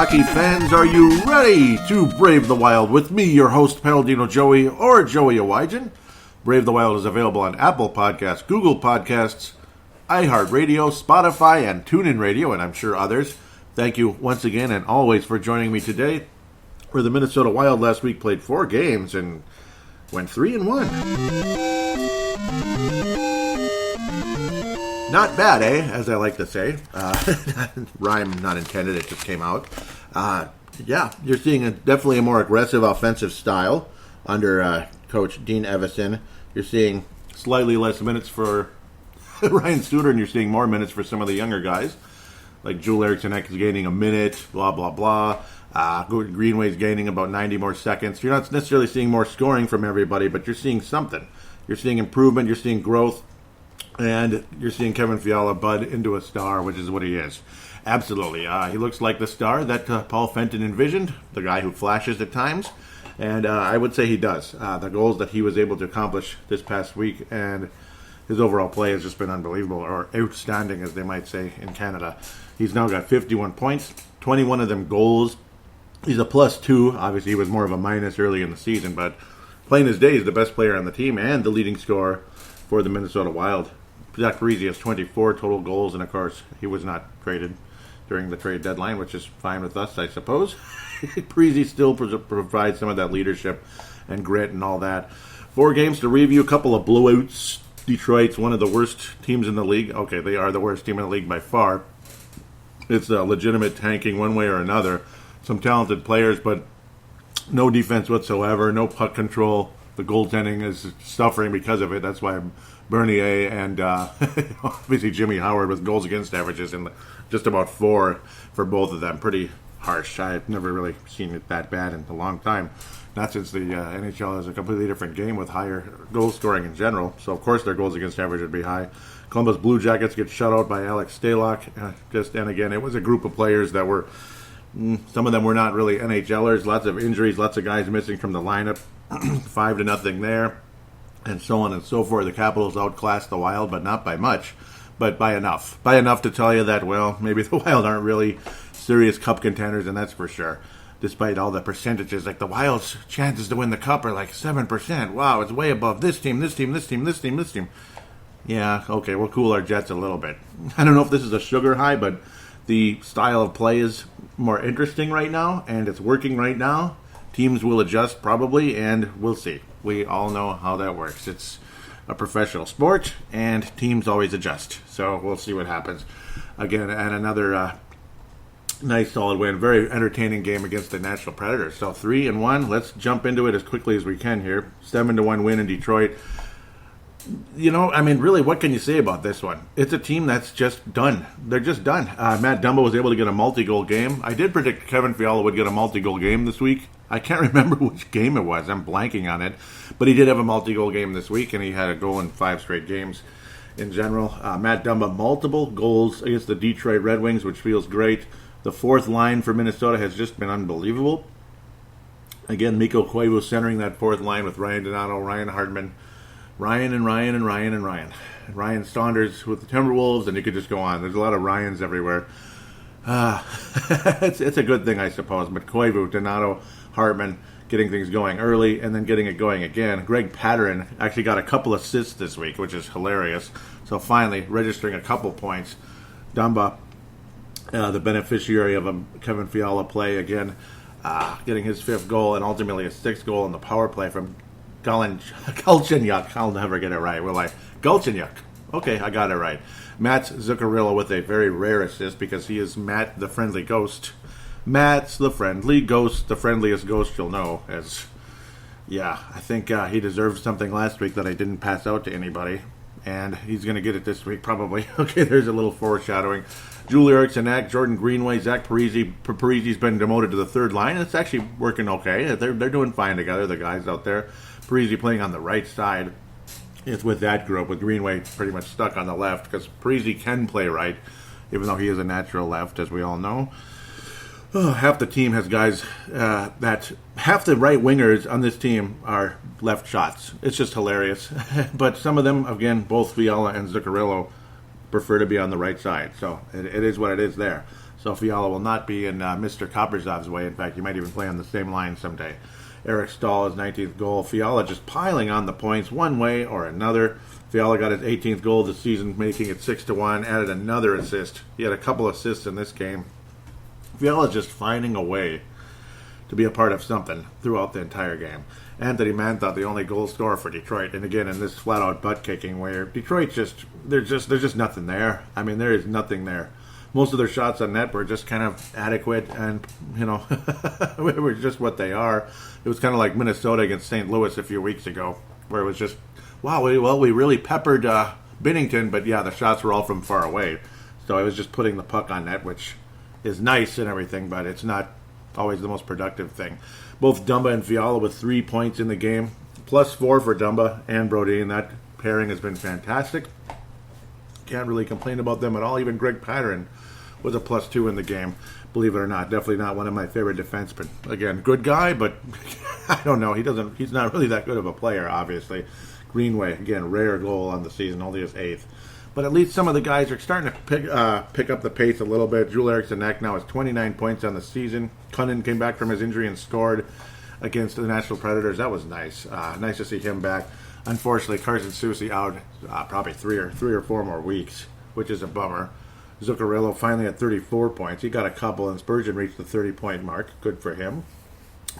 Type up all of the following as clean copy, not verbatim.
hockey fans, are you ready to brave the wild with me, your host, Paladino Joey, or Joey Awajan? Brave the Wild is available on Apple Podcasts, Google Podcasts, iHeartRadio, Spotify, and TuneIn Radio, and I'm sure others. Thank you once again and always for joining me today. Where the Minnesota Wild last week played 4 games and went 3-1. Not bad, eh? As I like to say. Rhyme not intended, it just came out. Yeah, you're seeing definitely a more aggressive offensive style under Coach Dean Evison. You're seeing slightly less minutes for Ryan Suter, and you're seeing more minutes for some of the younger guys. Like Joel Eriksson is gaining a minute, blah, blah, blah. Greenway's gaining about 90 more seconds. You're not necessarily seeing more scoring from everybody, but you're seeing something. You're seeing improvement, you're seeing growth, and you're seeing Kevin Fiala bud into a star, which is what he is. Absolutely. He looks like the star that Paul Fenton envisioned, the guy who flashes at times, and I would say he does. The goals that he was able to accomplish this past week, and his overall play has just been unbelievable, or outstanding, as they might say in Canada. He's now got 51 points, 21 of them goals. He's a +2. Obviously, he was more of a minus early in the season, but plain as day, he's the best player on the team and the leading scorer for the Minnesota Wild. Zach Parise has 24 total goals, and of course, he was not traded during the trade deadline, which is fine with us, I suppose. Parise still provides some of that leadership and grit and all that. 4 games to review, a couple of blowouts. Detroit's one of the worst teams in the league. Okay, they are the worst team in the league by far. It's a legitimate tanking one way or another. Some talented players, but no defense whatsoever, no puck control. The goaltending is suffering because of it. That's why Bernier and obviously Jimmy Howard with goals against averages in just about 4 for both of them. Pretty harsh. I've never really seen it that bad in a long time. Not since the NHL has a completely different game with higher goal scoring in general. So, of course, their goals against average would be high. Columbus Blue Jackets get shut out by Alex Stalock. And again, it was a group of players that were, some of them were not really NHLers. Lots of injuries, lots of guys missing from the lineup. 5-0 there, and so on and so forth. The Capitals outclassed the Wild, but not by much, but by enough. By enough to tell you that, well, maybe the Wild aren't really serious cup contenders, and that's for sure. Despite all the percentages, like the Wild's chances to win the cup are like 7%. Wow, it's way above this team, this team, this team, this team, this team. Yeah, okay, we'll cool our jets a little bit. I don't know if this is a sugar high, but the style of play is more interesting right now, and it's working right now. Teams will adjust probably, and we'll see. We all know how that works. It's a professional sport, and teams always adjust. So we'll see what happens. Again, and another nice solid win. Very entertaining game against the Nashville Predators. So 3-1. Let's jump into it as quickly as we can here. 7-1 win in Detroit. You know, I mean, really, what can you say about this one? It's a team that's just done. They're just done. Matt Dumba was able to get a multi-goal game. I did predict Kevin Fiala would get a multi-goal game this week. I can't remember which game it was. I'm blanking on it. But he did have a multi-goal game this week, and he had a goal in 5 straight games in general. Matt Dumba, multiple goals against the Detroit Red Wings, which feels great. The fourth line for Minnesota has just been unbelievable. Again, Mikko Koivu centering that fourth line with Ryan Donato, Ryan Hardman, Ryan Saunders with the Timberwolves, and you could just go on. There's a lot of Ryans everywhere. It's a good thing, I suppose. But Koivu, Donato, Hartman getting things going early and then getting it going again. Greg Patterin actually got a couple assists this week, which is hilarious. So finally, registering a couple points. Dumba, the beneficiary of a Kevin Fiala play again, getting his 5th goal and ultimately a 6th goal in the power play from Galchenyuk. I'll never get it right, will I? Galchenyuk. Okay, I got it right. Matt Zuccarello with a very rare assist because he is Matt the Friendly Ghost. Matt's the Friendly Ghost, the friendliest ghost you'll know. I think he deserved something last week that I didn't pass out to anybody, and he's going to get it this week probably. Okay, there's a little foreshadowing. Joel Eriksson, Jordan Greenway, Zach Parise. Parise's been demoted to the 3rd line. It's actually working okay. They're doing fine together, the guys out there. Parise playing on the right side. It's with that group, with Greenway pretty much stuck on the left, because Parise can play right, even though he is a natural left, as we all know. Half the team has guys that half the right wingers on this team are left shots. It's just hilarious. But some of them, again, both Fiala and Zuccarello prefer to be on the right side. So it is what it is there. So So Fiala will not be in Mr. Kaprizov's way. In fact, he might even play on the same line someday. Eric Stahl, his 19th goal. Fiala just piling on the points one way or another. Fiala got his 18th goal of the season, making it 6-1. Added another assist. He had a couple assists in this game. Fiala just finding a way to be a part of something throughout the entire game. Anthony Mantha, the only goal scorer for Detroit, and again in this flat-out butt-kicking where Detroit there's just nothing there. I mean, there is nothing there. Most of their shots on net were just kind of adequate, and were just what they are. It was kind of like Minnesota against St. Louis a few weeks ago, where it was just, wow, we really peppered Binnington, but yeah, the shots were all from far away. So it was just putting the puck on net, which is nice and everything, but it's not always the most productive thing. Both Dumba and Fiala with 3 points in the game, +4 for Dumba and Brodin. That pairing has been fantastic. Can't really complain about them at all. Even Greg Patterson was a +2 in the game. Believe it or not, definitely not one of my favorite defensemen. Again, good guy, but I don't know. He's not really that good of a player, obviously. Greenway, again, rare goal on the season, only his 8th. But at least some of the guys are starting to pick up the pace a little bit. Joel Eriksson Ek now has 29 points on the season. Cunnin came back from his injury and scored against the Nashville Predators. That was nice. Nice to see him back. Unfortunately, Carson Soucy out probably three or four more weeks, which is a bummer. Zuccarello finally at 34 points. He got a couple, and Spurgeon reached the 30-point mark. Good for him.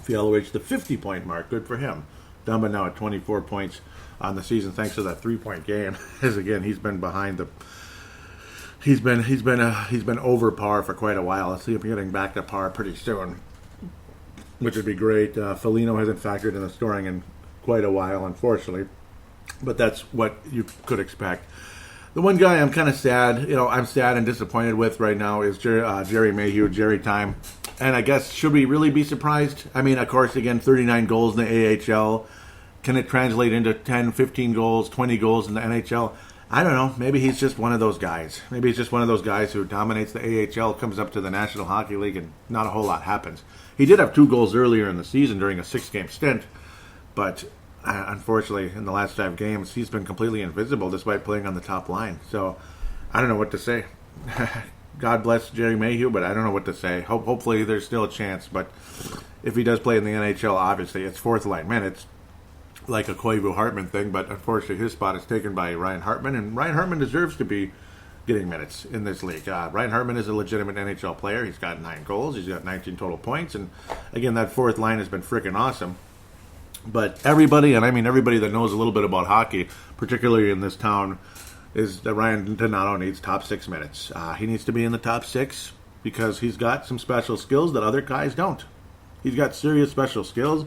Fiala reached the 50-point mark. Good for him. Dumba now at 24 points on the season, thanks to that 3-point game. As again, he's been behind the. He's been over par for quite a while. Let's see if we're getting back to par pretty soon, which would be great. Foligno hasn't factored in the scoring in quite a while, unfortunately, but that's what you could expect. The one guy I'm kind of sad, I'm sad and disappointed with right now is Jerry Mayhew, Jerry time. And I guess, should we really be surprised? I mean, of course, again, 39 goals in the AHL. Can it translate into 10, 15 goals, 20 goals in the NHL? I don't know. Maybe he's just one of those guys. Maybe he's just one of those guys who dominates the AHL, comes up to the National Hockey League, and not a whole lot happens. He did have 2 goals earlier in the season during a 6-game stint, but unfortunately, in the last 5 games, he's been completely invisible despite playing on the top line. So, I don't know what to say. God bless Jerry Mayhew, but I don't know what to say. Hopefully, there's still a chance, but if he does play in the NHL, obviously, it's 4th line minutes, like a Koivu Hartman thing, but unfortunately, his spot is taken by Ryan Hartman, and Ryan Hartman deserves to be getting minutes in this league. Ryan Hartman is a legitimate NHL player. He's got 9 goals. He's got 19 total points, and again, that 4th line has been freaking awesome. But everybody, and I mean everybody that knows a little bit about hockey, particularly in this town, is that Ryan Donato needs top 6 minutes. He needs to be in the top 6 because he's got some special skills that other guys don't. He's got serious special skills.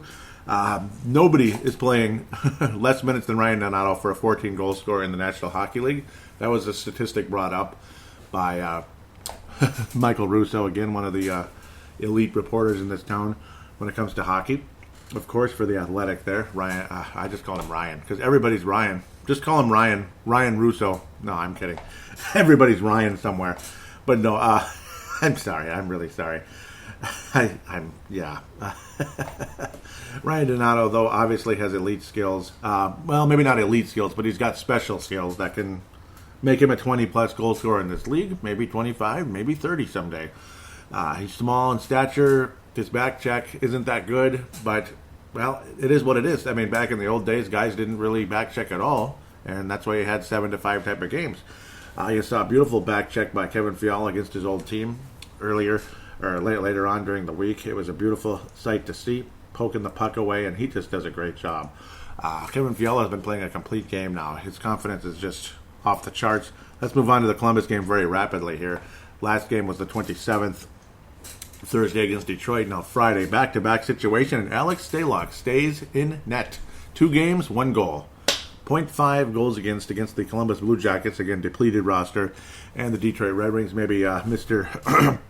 Nobody is playing less minutes than Ryan Donato for a 14-goal scorer in the National Hockey League. That was a statistic brought up by Michael Russo, again, one of the elite reporters in this town when it comes to hockey. Of course, for the Athletic there, Ryan. I just call him Ryan because everybody's Ryan. Just call him Ryan. Ryan Russo. No, I'm kidding. Everybody's Ryan somewhere. But no, I'm sorry. I'm really sorry. Yeah. Ryan Donato, though, obviously has elite skills. Well, maybe not elite skills, but he's got special skills that can make him a 20-plus goal scorer in this league. Maybe 25, maybe 30 someday. He's small in stature. His back check isn't that good, but, well, it is what it is. I mean, back in the old days, guys didn't really back check at all, and that's why he had 7-5 type of games. You saw a beautiful back check by Kevin Fiala against his old team later on during the week. It was a beautiful sight to see, poking the puck away, and he just does a great job. Kevin Fiala has been playing a complete game now. His confidence is just off the charts. Let's move on to the Columbus game very rapidly here. Last game was the 27th. Thursday against Detroit. Now Friday, back-to-back situation, and Alex Stalock stays in net. 2 games, 1 goal. 0.5 goals against the Columbus Blue Jackets, again, depleted roster, and the Detroit Red Wings. Maybe Mr.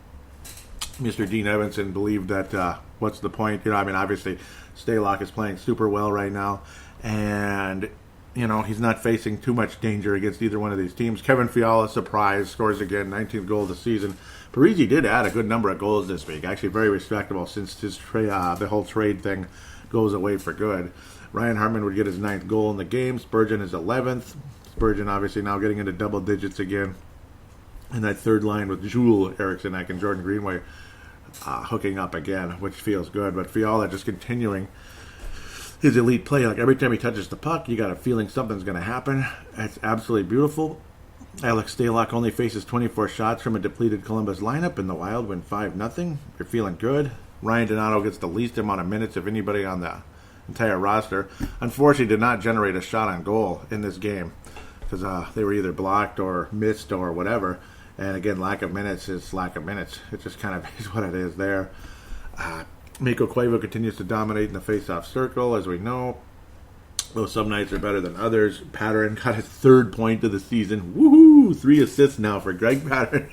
Dean Evanson believed that, what's the point? Obviously, Stalock is playing super well right now, and, he's not facing too much danger against either one of these teams. Kevin Fiala, surprise, scores again, 19th goal of the season. Parisi did add a good number of goals this week. Actually, very respectable since the whole trade thing goes away for good. Ryan Hartman would get his 9th goal in the game. Spurgeon is 11th. Spurgeon obviously now getting into double digits again. And that third line with Joel Eriksson and Jordan Greenway hooking up again, which feels good. But Fiala just continuing his elite play. Like every time he touches the puck, you got a feeling something's going to happen. It's absolutely beautiful. Alex Stalock only faces 24 shots from a depleted Columbus lineup, and the Wild win 5-0. You're feeling good. Ryan Donato gets the least amount of minutes of anybody on the entire roster. Unfortunately, did not generate a shot on goal in this game because they were either blocked or missed or whatever. And again, lack of minutes is lack of minutes. It just kind of is what it is there. Mikko Koivu continues to dominate in the face-off circle, as we know. Though some nights are better than others. Patterson got his 3rd point of the season. Woohoo! 3 assists now for Greg Patterson.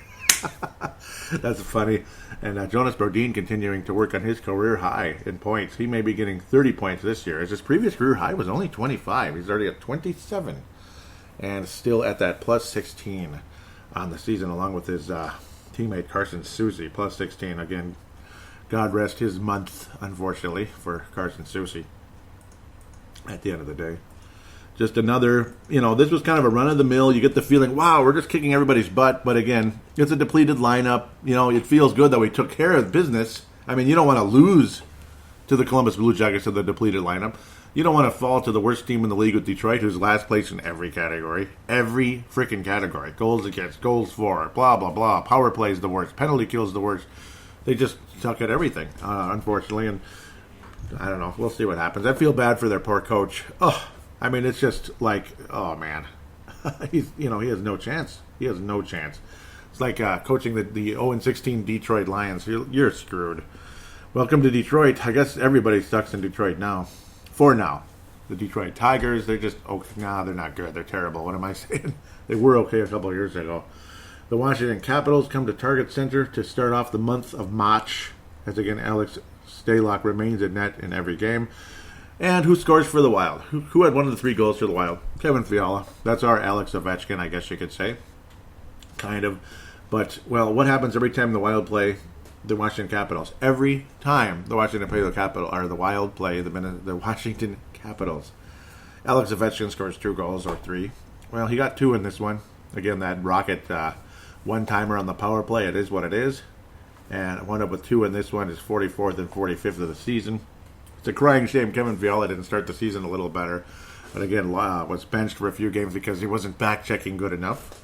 That's funny. And Jonas Brodin continuing to work on his career high in points. He may be getting 30 points this year, as his previous career high was only 25. He's already at 27. And still at that plus 16 on the season, along with his teammate Carson Soucy, plus 16. Again, God rest his month, unfortunately, for Carson Soucy at the end of the day. Just another, this was kind of a run-of-the-mill. You get the feeling, wow, we're just kicking everybody's butt. But again, it's a depleted lineup. It feels good that we took care of business. I mean, you don't want to lose to the Columbus Blue Jackets of the depleted lineup. You don't want to fall to the worst team in the league with Detroit, who's last place in every category. Every freaking category. Goals against, goals for, blah, blah, blah. Power play is the worst. Penalty kill is the worst. They just suck at everything, unfortunately. And I don't know. We'll see what happens. I feel bad for their poor coach. Oh, I mean, it's just like, oh, man. He has no chance. He has no chance. It's like coaching the 0-16 Detroit Lions. You're screwed. Welcome to Detroit. I guess everybody sucks in Detroit now. For now. The Detroit Tigers, they're just, they're not good. They're terrible. What am I saying? They were okay a couple of years ago. The Washington Capitals come to Target Center to start off the month of March. As again, Alex Stalock remains in net in every game. And who scores for the Wild? Who had one of the 3 goals for the Wild? Kevin Fiala. That's our Alex Ovechkin, I guess you could say. Kind of. But, well, what happens every time the Wild play the Washington Capitals? Every time the Washington play the Wild play the Washington Capitals. Alex Ovechkin scores 2 goals or 3. Well, he got 2 in this one. Again, that rocket one-timer on the power play. It is what it is. And wound up with 2 in this one. His 44th and 45th of the season. It's a crying shame Kevin Fiala didn't start the season a little better. But again, was benched for a few games because he wasn't back-checking good enough.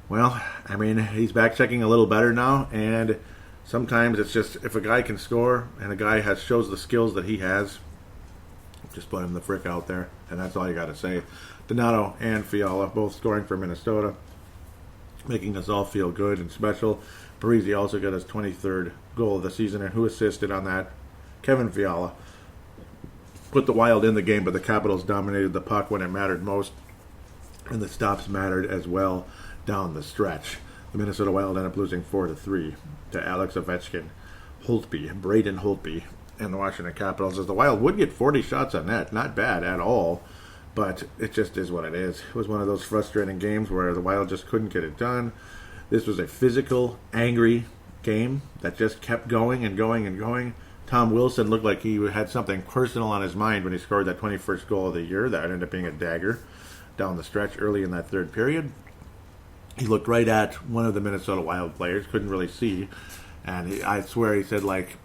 Well, I mean, he's back-checking a little better now. And sometimes it's just, if a guy can score and a guy shows the skills that he has, just put him the frick out there. And that's all you got to say. Donato and Fiala both scoring for Minnesota, making us all feel good and special. Parise also got his 23rd goal of the season, and who assisted on that? Kevin Fiala. Put the Wild in the game, but the Capitals dominated the puck when it mattered most, and the stops mattered as well down the stretch. The Minnesota Wild ended up losing 4-3 to Alex Ovechkin, Braden Holtby, and the Washington Capitals, as the Wild would get 40 shots on net. Not bad at all. But it just is what it is. It was one of those frustrating games where the Wild just couldn't get it done. This was a physical, angry game that just kept going and going and going. Tom Wilson looked like he had something personal on his mind when he scored that 21st goal of the year. That ended up being a dagger down the stretch early in that 3rd period. He looked right at one of the Minnesota Wild players, couldn't really see. And I swear he said, like,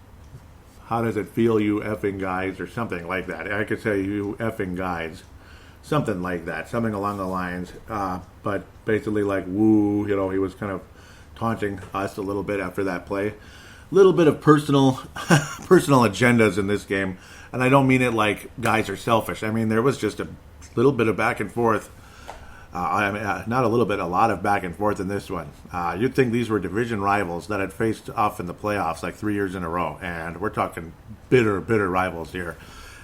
how does it feel, you effing guys, or something like that. I could say, you effing guys. Something like that, something along the lines. But basically, like, woo, he was kind of taunting us a little bit after that play. A little bit of personal agendas in this game. And I don't mean it like guys are selfish. I mean, there was just a little bit of back and forth. Not a little bit, a lot of back and forth in this one. You'd think these were division rivals that had faced off in the playoffs like 3 years in a row. And we're talking bitter rivals here.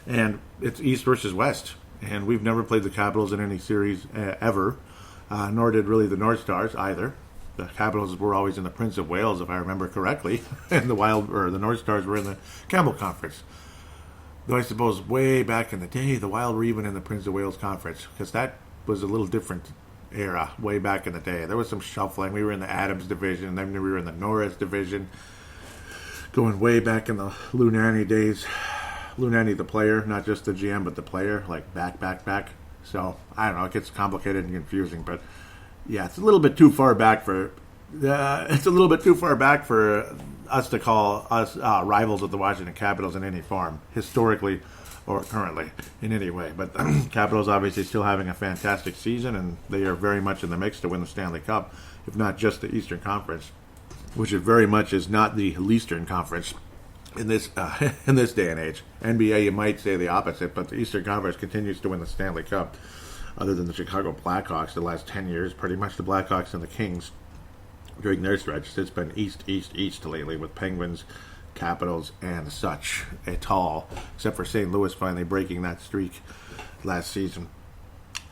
And it's East versus West. And we've never played the Capitals in any series ever, nor did really the North Stars either. The Capitals were always in the Prince of Wales, if I remember correctly, and the North Stars were in the Campbell Conference. Though I suppose way back in the day, the Wild were even in the Prince of Wales Conference, because that was a little different era way back in the day. There was some shuffling. We were in the Adams division, then we were in the Norris division, going way back in the Lou Nanne days. Lou Nanne, the player, not just the GM, but the player, like back. So, I don't know, it gets complicated and confusing, but yeah, it's a little bit too far back for it's a little bit too far back for us to call us rivals of the Washington Capitals in any form, historically or currently in any way. But Capitals obviously still having a fantastic season, and they are very much in the mix to win the Stanley Cup, if not just the Eastern Conference, which it very much is not the Eastern Conference in this in this day and age. NBA, you might say the opposite, but the Eastern Conference continues to win the Stanley Cup. Other than the Chicago Blackhawks, the last 10 years, pretty much the Blackhawks and the Kings during their stretch. It's been East, East, East lately with Penguins, Capitals, and such et al. Except for St. Louis finally breaking that streak last season.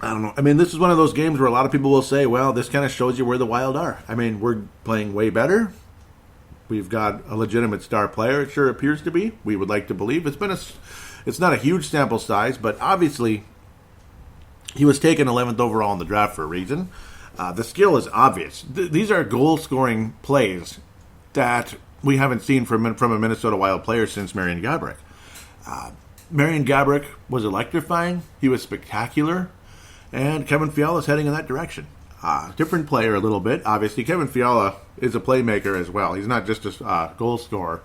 I don't know. I mean, this is one of those games where a lot of people will say, well, this kind of shows you where the Wild are. I mean, we're playing way better. We've got a legitimate star player. It sure appears to be. We would like to believe. It's not a huge sample size, but obviously he was taken 11th overall in the draft for a reason. The skill is obvious. These are goal-scoring plays that we haven't seen from a Minnesota Wild player since Marian Gaborik. Marian Gaborik was electrifying. He was spectacular. And Kevin Fiala is heading in that direction. Different player a little bit. Obviously, Kevin Fiala is a playmaker as well. He's not just a goal scorer.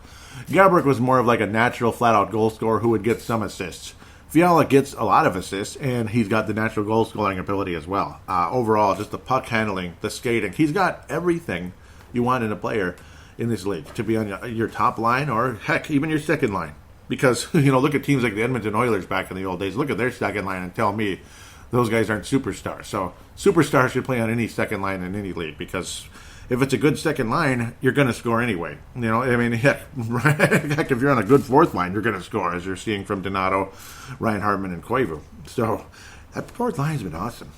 Gaborik was more of like a natural, flat-out goal scorer who would get some assists. Fiala gets a lot of assists, and he's got the natural goal-scoring ability as well. Overall, just the puck handling, the skating. He's got everything you want in a player in this league to be on your top line or, heck, even your second line. Because, look at teams like the Edmonton Oilers back in the old days. Look at their second line and tell me those guys aren't superstars. So superstars should play on any second line in any league because if it's a good second line, you're going to score anyway. Heck, if you're on a good fourth line, you're going to score, as you're seeing from Donato, Ryan Hartman, and Koivu. So that fourth line's been awesome.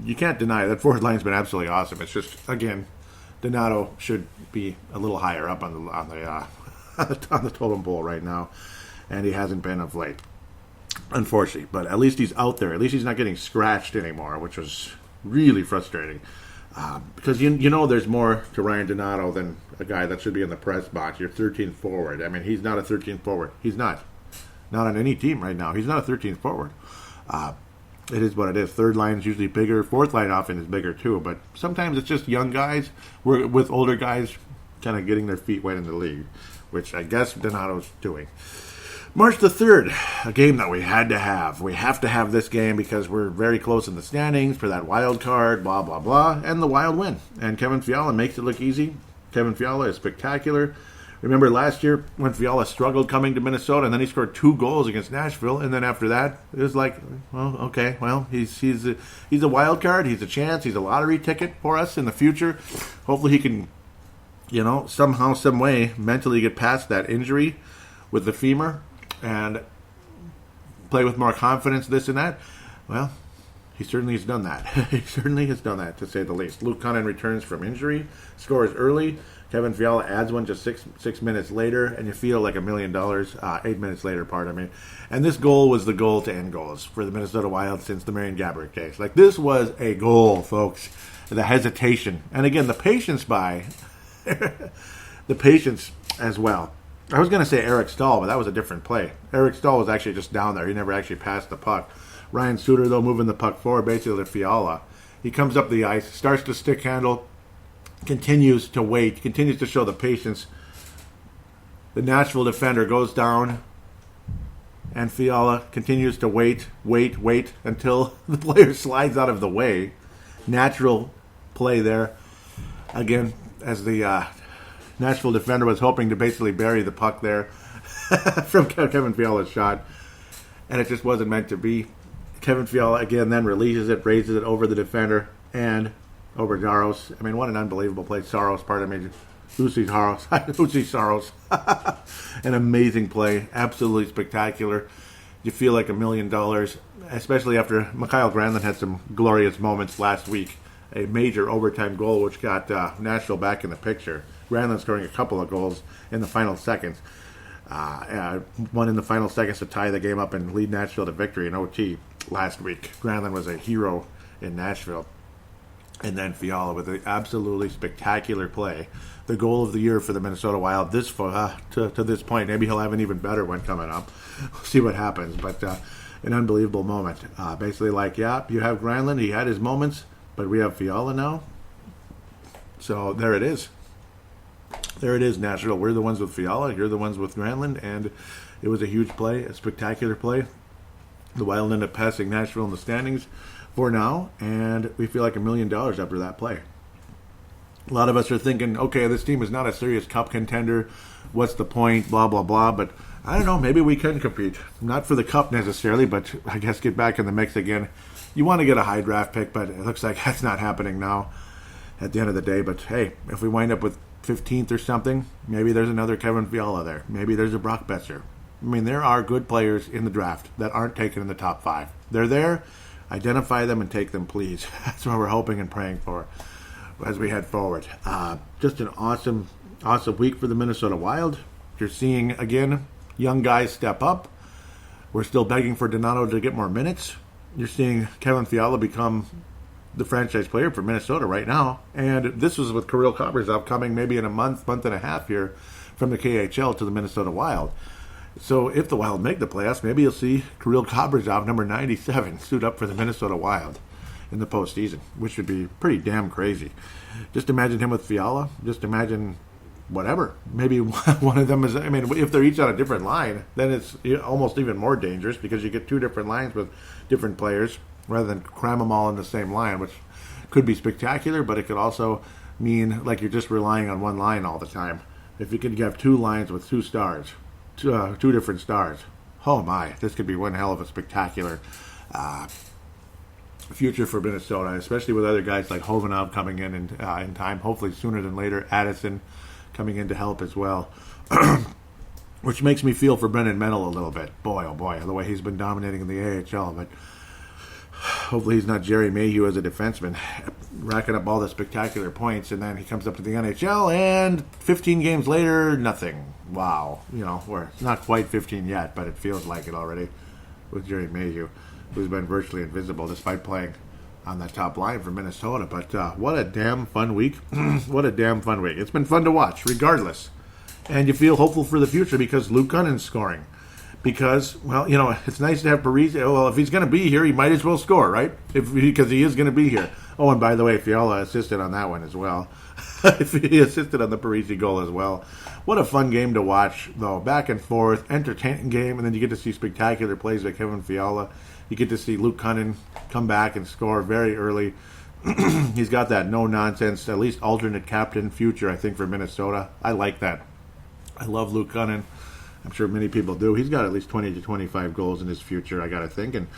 You can't deny that fourth line's been absolutely awesome. It's just, again, Donato should be a little higher up on the totem pole right now, and he hasn't been of late, unfortunately. But at least he's out there. At least he's not getting scratched anymore, which was really frustrating. Because there's more to Ryan Donato than a guy that should be in the press box. Your 13th forward. I mean, he's not a 13th forward. He's not on any team right now. He's not a 13th forward. It is what it is. Third line is usually bigger. Fourth line often is bigger too. But sometimes it's just young guys with older guys kind of getting their feet wet in the league, which I guess Donato's doing. March the 3rd, a game that we had to have. We have to have this game because we're very close in the standings for that wild card, blah, blah, blah, and the Wild win. And Kevin Fiala makes it look easy. Kevin Fiala is spectacular. Remember last year when Fiala struggled coming to Minnesota, and then he scored 2 goals against Nashville, and then after that, it was like, well, okay, well, he's a wild card, he's a chance, he's a lottery ticket for us in the future. Hopefully he can, somehow, some way, mentally get past that injury with the femur and play with more confidence, this and that. Well, he certainly has done that. He certainly has done that, to say the least. Luke Cunnin returns from injury, scores early. Kevin Fiala adds one just six minutes later, and you feel like $1 million, 8 minutes later, pardon me. And this goal was the goal to end goals for the Minnesota Wild since the Marian Gaborik days. Like, this was a goal, folks. The hesitation. And again, the patience the patience as well. I was going to say Eric Stahl, but that was a different play. Eric Stahl was actually just down there. He never actually passed the puck. Ryan Suter, though, moving the puck forward, basically to Fiala. He comes up the ice, starts to stick handle, continues to wait, continues to show the patience. The Nashville defender goes down, and Fiala continues to wait until the player slides out of the way. Natural play there. Again, as the Nashville defender was hoping to basically bury the puck there from Kevin Fiala's shot, and it just wasn't meant to be. Kevin Fiala again then releases it, raises it over the defender and over Jaros. I mean, what an unbelievable play. Saros, pardon me. Saros. An amazing play. Absolutely spectacular. You feel like $1 million, especially after Mikhail Granlund had some glorious moments last week. A major overtime goal which got Nashville back in the picture. Granlund scoring a couple of goals in the final seconds. One in the final seconds to tie the game up and lead Nashville to victory in OT last week. Granlund was a hero in Nashville. And then Fiala with an absolutely spectacular play. The goal of the year for the Minnesota Wild to this point. Maybe he'll have an even better one coming up. We'll see what happens. But an unbelievable moment. Basically like, yeah, you have Granlund. He had his moments. But we have Fiala now. So there it is. There it is, Nashville. We're the ones with Fiala. You're the ones with Granlund. And it was a huge play, a spectacular play. The Wild ended up passing Nashville in the standings for now. And we feel like $1 million after that play. A lot of us are thinking, okay, this team is not a serious cup contender. What's the point? Blah, blah, blah. But I don't know. Maybe we can compete. Not for the cup necessarily, but I guess get back in the mix again. You want to get a high draft pick, but it looks like that's not happening now at the end of the day. But hey, if we wind up with 15th or something, maybe there's another Kevin Fiala there. Maybe there's a Brock Besser. I mean, there are good players in the draft that aren't taken in the top 5. They're there. Identify them and take them, please. That's what we're hoping and praying for as we head forward. Just an awesome week for the Minnesota Wild. You're seeing, again, young guys step up. We're still begging for Donato to get more minutes. You're seeing Kevin Fiala become the franchise player for Minnesota right now. And this was with Kirill Kaprizov coming maybe in a month and a half here from the KHL to the Minnesota Wild. So if the Wild make the playoffs, maybe you'll see Kirill Kaprizov, number 97, suit up for the Minnesota Wild in the postseason, which would be pretty damn crazy. Just imagine him with Fiala. Just imagine whatever. Maybe one of them is, I mean, if they're each on a different line, then it's almost even more dangerous because you get 2 different lines with different players rather than cram them all in the same line, which could be spectacular, but it could also mean like you're just relying on one line all the time. If you could have 2 lines with 2 stars, 2 different stars, oh my, this could be one hell of a spectacular future for Minnesota, especially with other guys like Hovinav coming in time, hopefully sooner than later. Addison coming in to help as well, which makes me feel for Brendan Menell a little bit. Boy, oh boy, the way he's been dominating in the AHL, but hopefully he's not Jerry Mayhew as a defenseman, racking up all the spectacular points, and then he comes up to the NHL, and 15 games later, nothing. Wow. We're not quite 15 yet, but it feels like it already with Jerry Mayhew, who's been virtually invisible despite playing on that top line for Minnesota. But what a damn fun week. What a damn fun week. It's been fun to watch, regardless. And you feel hopeful for the future because Luke Gunnan's scoring. Because, well, it's nice to have Parise. Well, if he's going to be here, he might as well score, right? Because he is going to be here. Oh, and by the way, Fiala assisted on that one as well. He assisted on the Parise goal as well. What a fun game to watch, though. Back and forth, entertaining game, and then you get to see spectacular plays by Kevin Fiala. You get to see Luke Gunnan come back and score very early. He's got that no-nonsense, at least alternate captain future, I think, for Minnesota. I like that. I love Luke Gunnan. I'm sure many people do. He's got at least 20 to 25 goals in his future, I got to think. And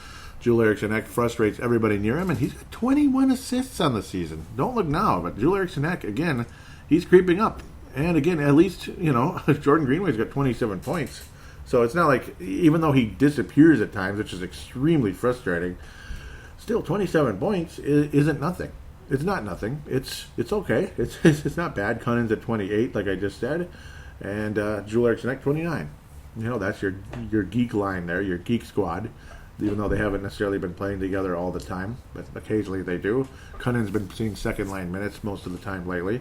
Joel Eriksson Ek frustrates everybody near him, and he's got 21 assists on the season. Don't look now, but Joel Eriksson Ek, again, he's creeping up. And again, at least, Jordan Greenway's got 27 points. So it's not like, even though he disappears at times, which is extremely frustrating, still 27 points isn't nothing. It's not nothing. It's okay. It's not bad. Cunning's at 28, like I just said, and Joel Eriksson Ek 29. That's your geek line there, your geek squad. Even though they haven't necessarily been playing together all the time, but occasionally they do. Cunning's been seeing second line minutes most of the time lately.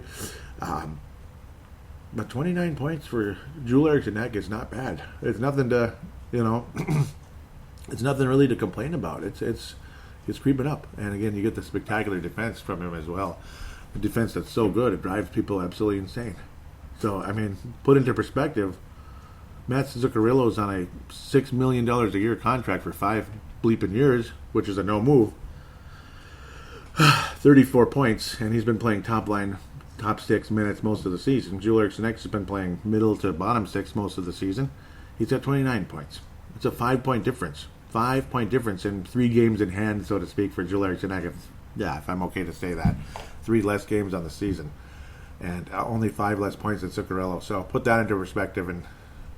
But 29 points for Joel Eriksson Ek is not bad. It's nothing to, it's nothing really to complain about. It's creeping up. And again, you get the spectacular defense from him as well. A defense that's so good, it drives people absolutely insane. So, I mean, put into perspective, Matt Zuccarello's on a $6 million a year contract for 5 bleeping years, which is a no move. 34 points, and he's been playing top 6 minutes most of the season. Joel Eriksson Ek has been playing middle to bottom 6 most of the season. He's at 29 points. It's a 5-point difference. 5-point difference in 3 games in hand, so to speak, for Joel Eriksson Ek. If I'm okay to say that. 3 less games on the season. And only 5 less points than Zuccarello. So put that into perspective and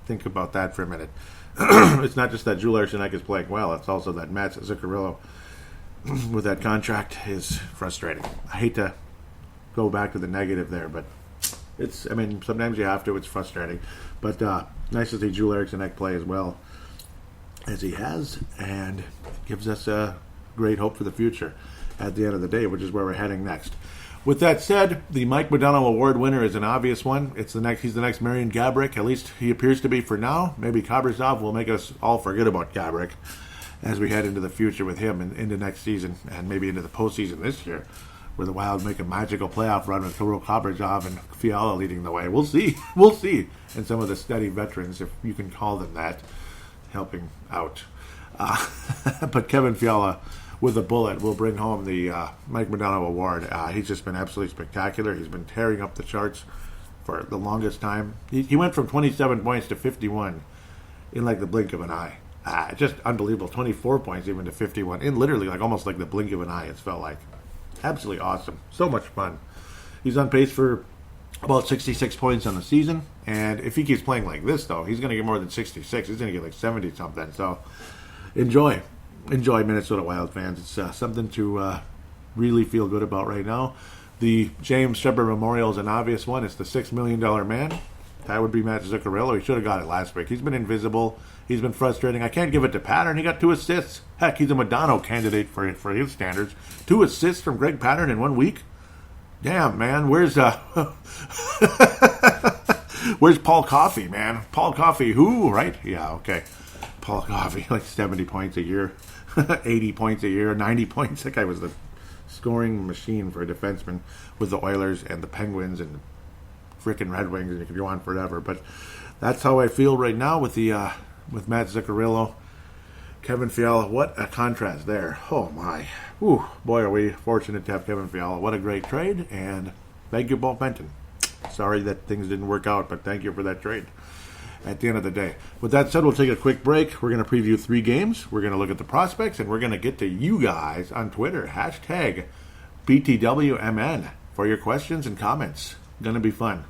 think about that for a minute. It's not just that Joel Eriksson Ek is playing well. It's also that Matt Zuccarello, with that contract, is frustrating. I hate to go back to the negative there, but sometimes you have to. It's frustrating. But nice to see Joel Eriksson Ek play as well as he has, and gives us a great hope for the future at the end of the day, which is where we're heading next. With that said, the Mike Modano Award winner is an obvious one. He's the next Marian Gaborik. At least he appears to be for now. Maybe Kaprizov will make us all forget about Gaborik as we head into the future with him and into next season and maybe into the postseason this year. where the Wild make a magical playoff run with Kirill Kaprizov and Fiala leading the way. We'll see. We'll see. And some of the steady veterans, if you can call them that, helping out. But Kevin Fiala, with a bullet, will bring home the Mike Modano Award. He's just been absolutely spectacular. He's been tearing up the charts for the longest time. He went from 27 points to 51 in like the blink of an eye. Just unbelievable. 24 points even to 51 in literally like almost like the blink of an eye. It felt like absolutely awesome. So much fun. He's on pace for about 66 points on the season, and if he keeps playing like this, though, he's going to get more than 66. He's going to get like 70 something. So enjoy Minnesota Wild fans. It's something to really feel good about right now. The James Shepard Memorial is an obvious one. It's the $6 million man. That would be Matt Zuccarello. He should have got it last week. He's been invisible. He's been frustrating. I can't give it to Pattern. He got 2 assists. Heck, he's a Modano candidate for his standards. 2 assists from Greg Pattern in 1 week. Damn, man. Where's Paul Coffey, man? Paul Coffey, who? Right? Yeah, okay. Paul Coffey, like 70 points a year, 80 points a year, 90 points. That guy was the scoring machine for a defenseman with the Oilers and the Penguins and the freaking Red Wings, and you could go on forever. But that's how I feel right now with Matt Zuccarello, Kevin Fiala. What a contrast there. Oh, my. Whew, boy, are we fortunate to have Kevin Fiala. What a great trade, and thank you, Paul Fenton. Sorry that things didn't work out, but thank you for that trade at the end of the day. With that said, we'll take a quick break. We're going to preview 3 games. We're going to look at the prospects, and we're going to get to you guys on Twitter. Hashtag BTWMN for your questions and comments. Going to be fun.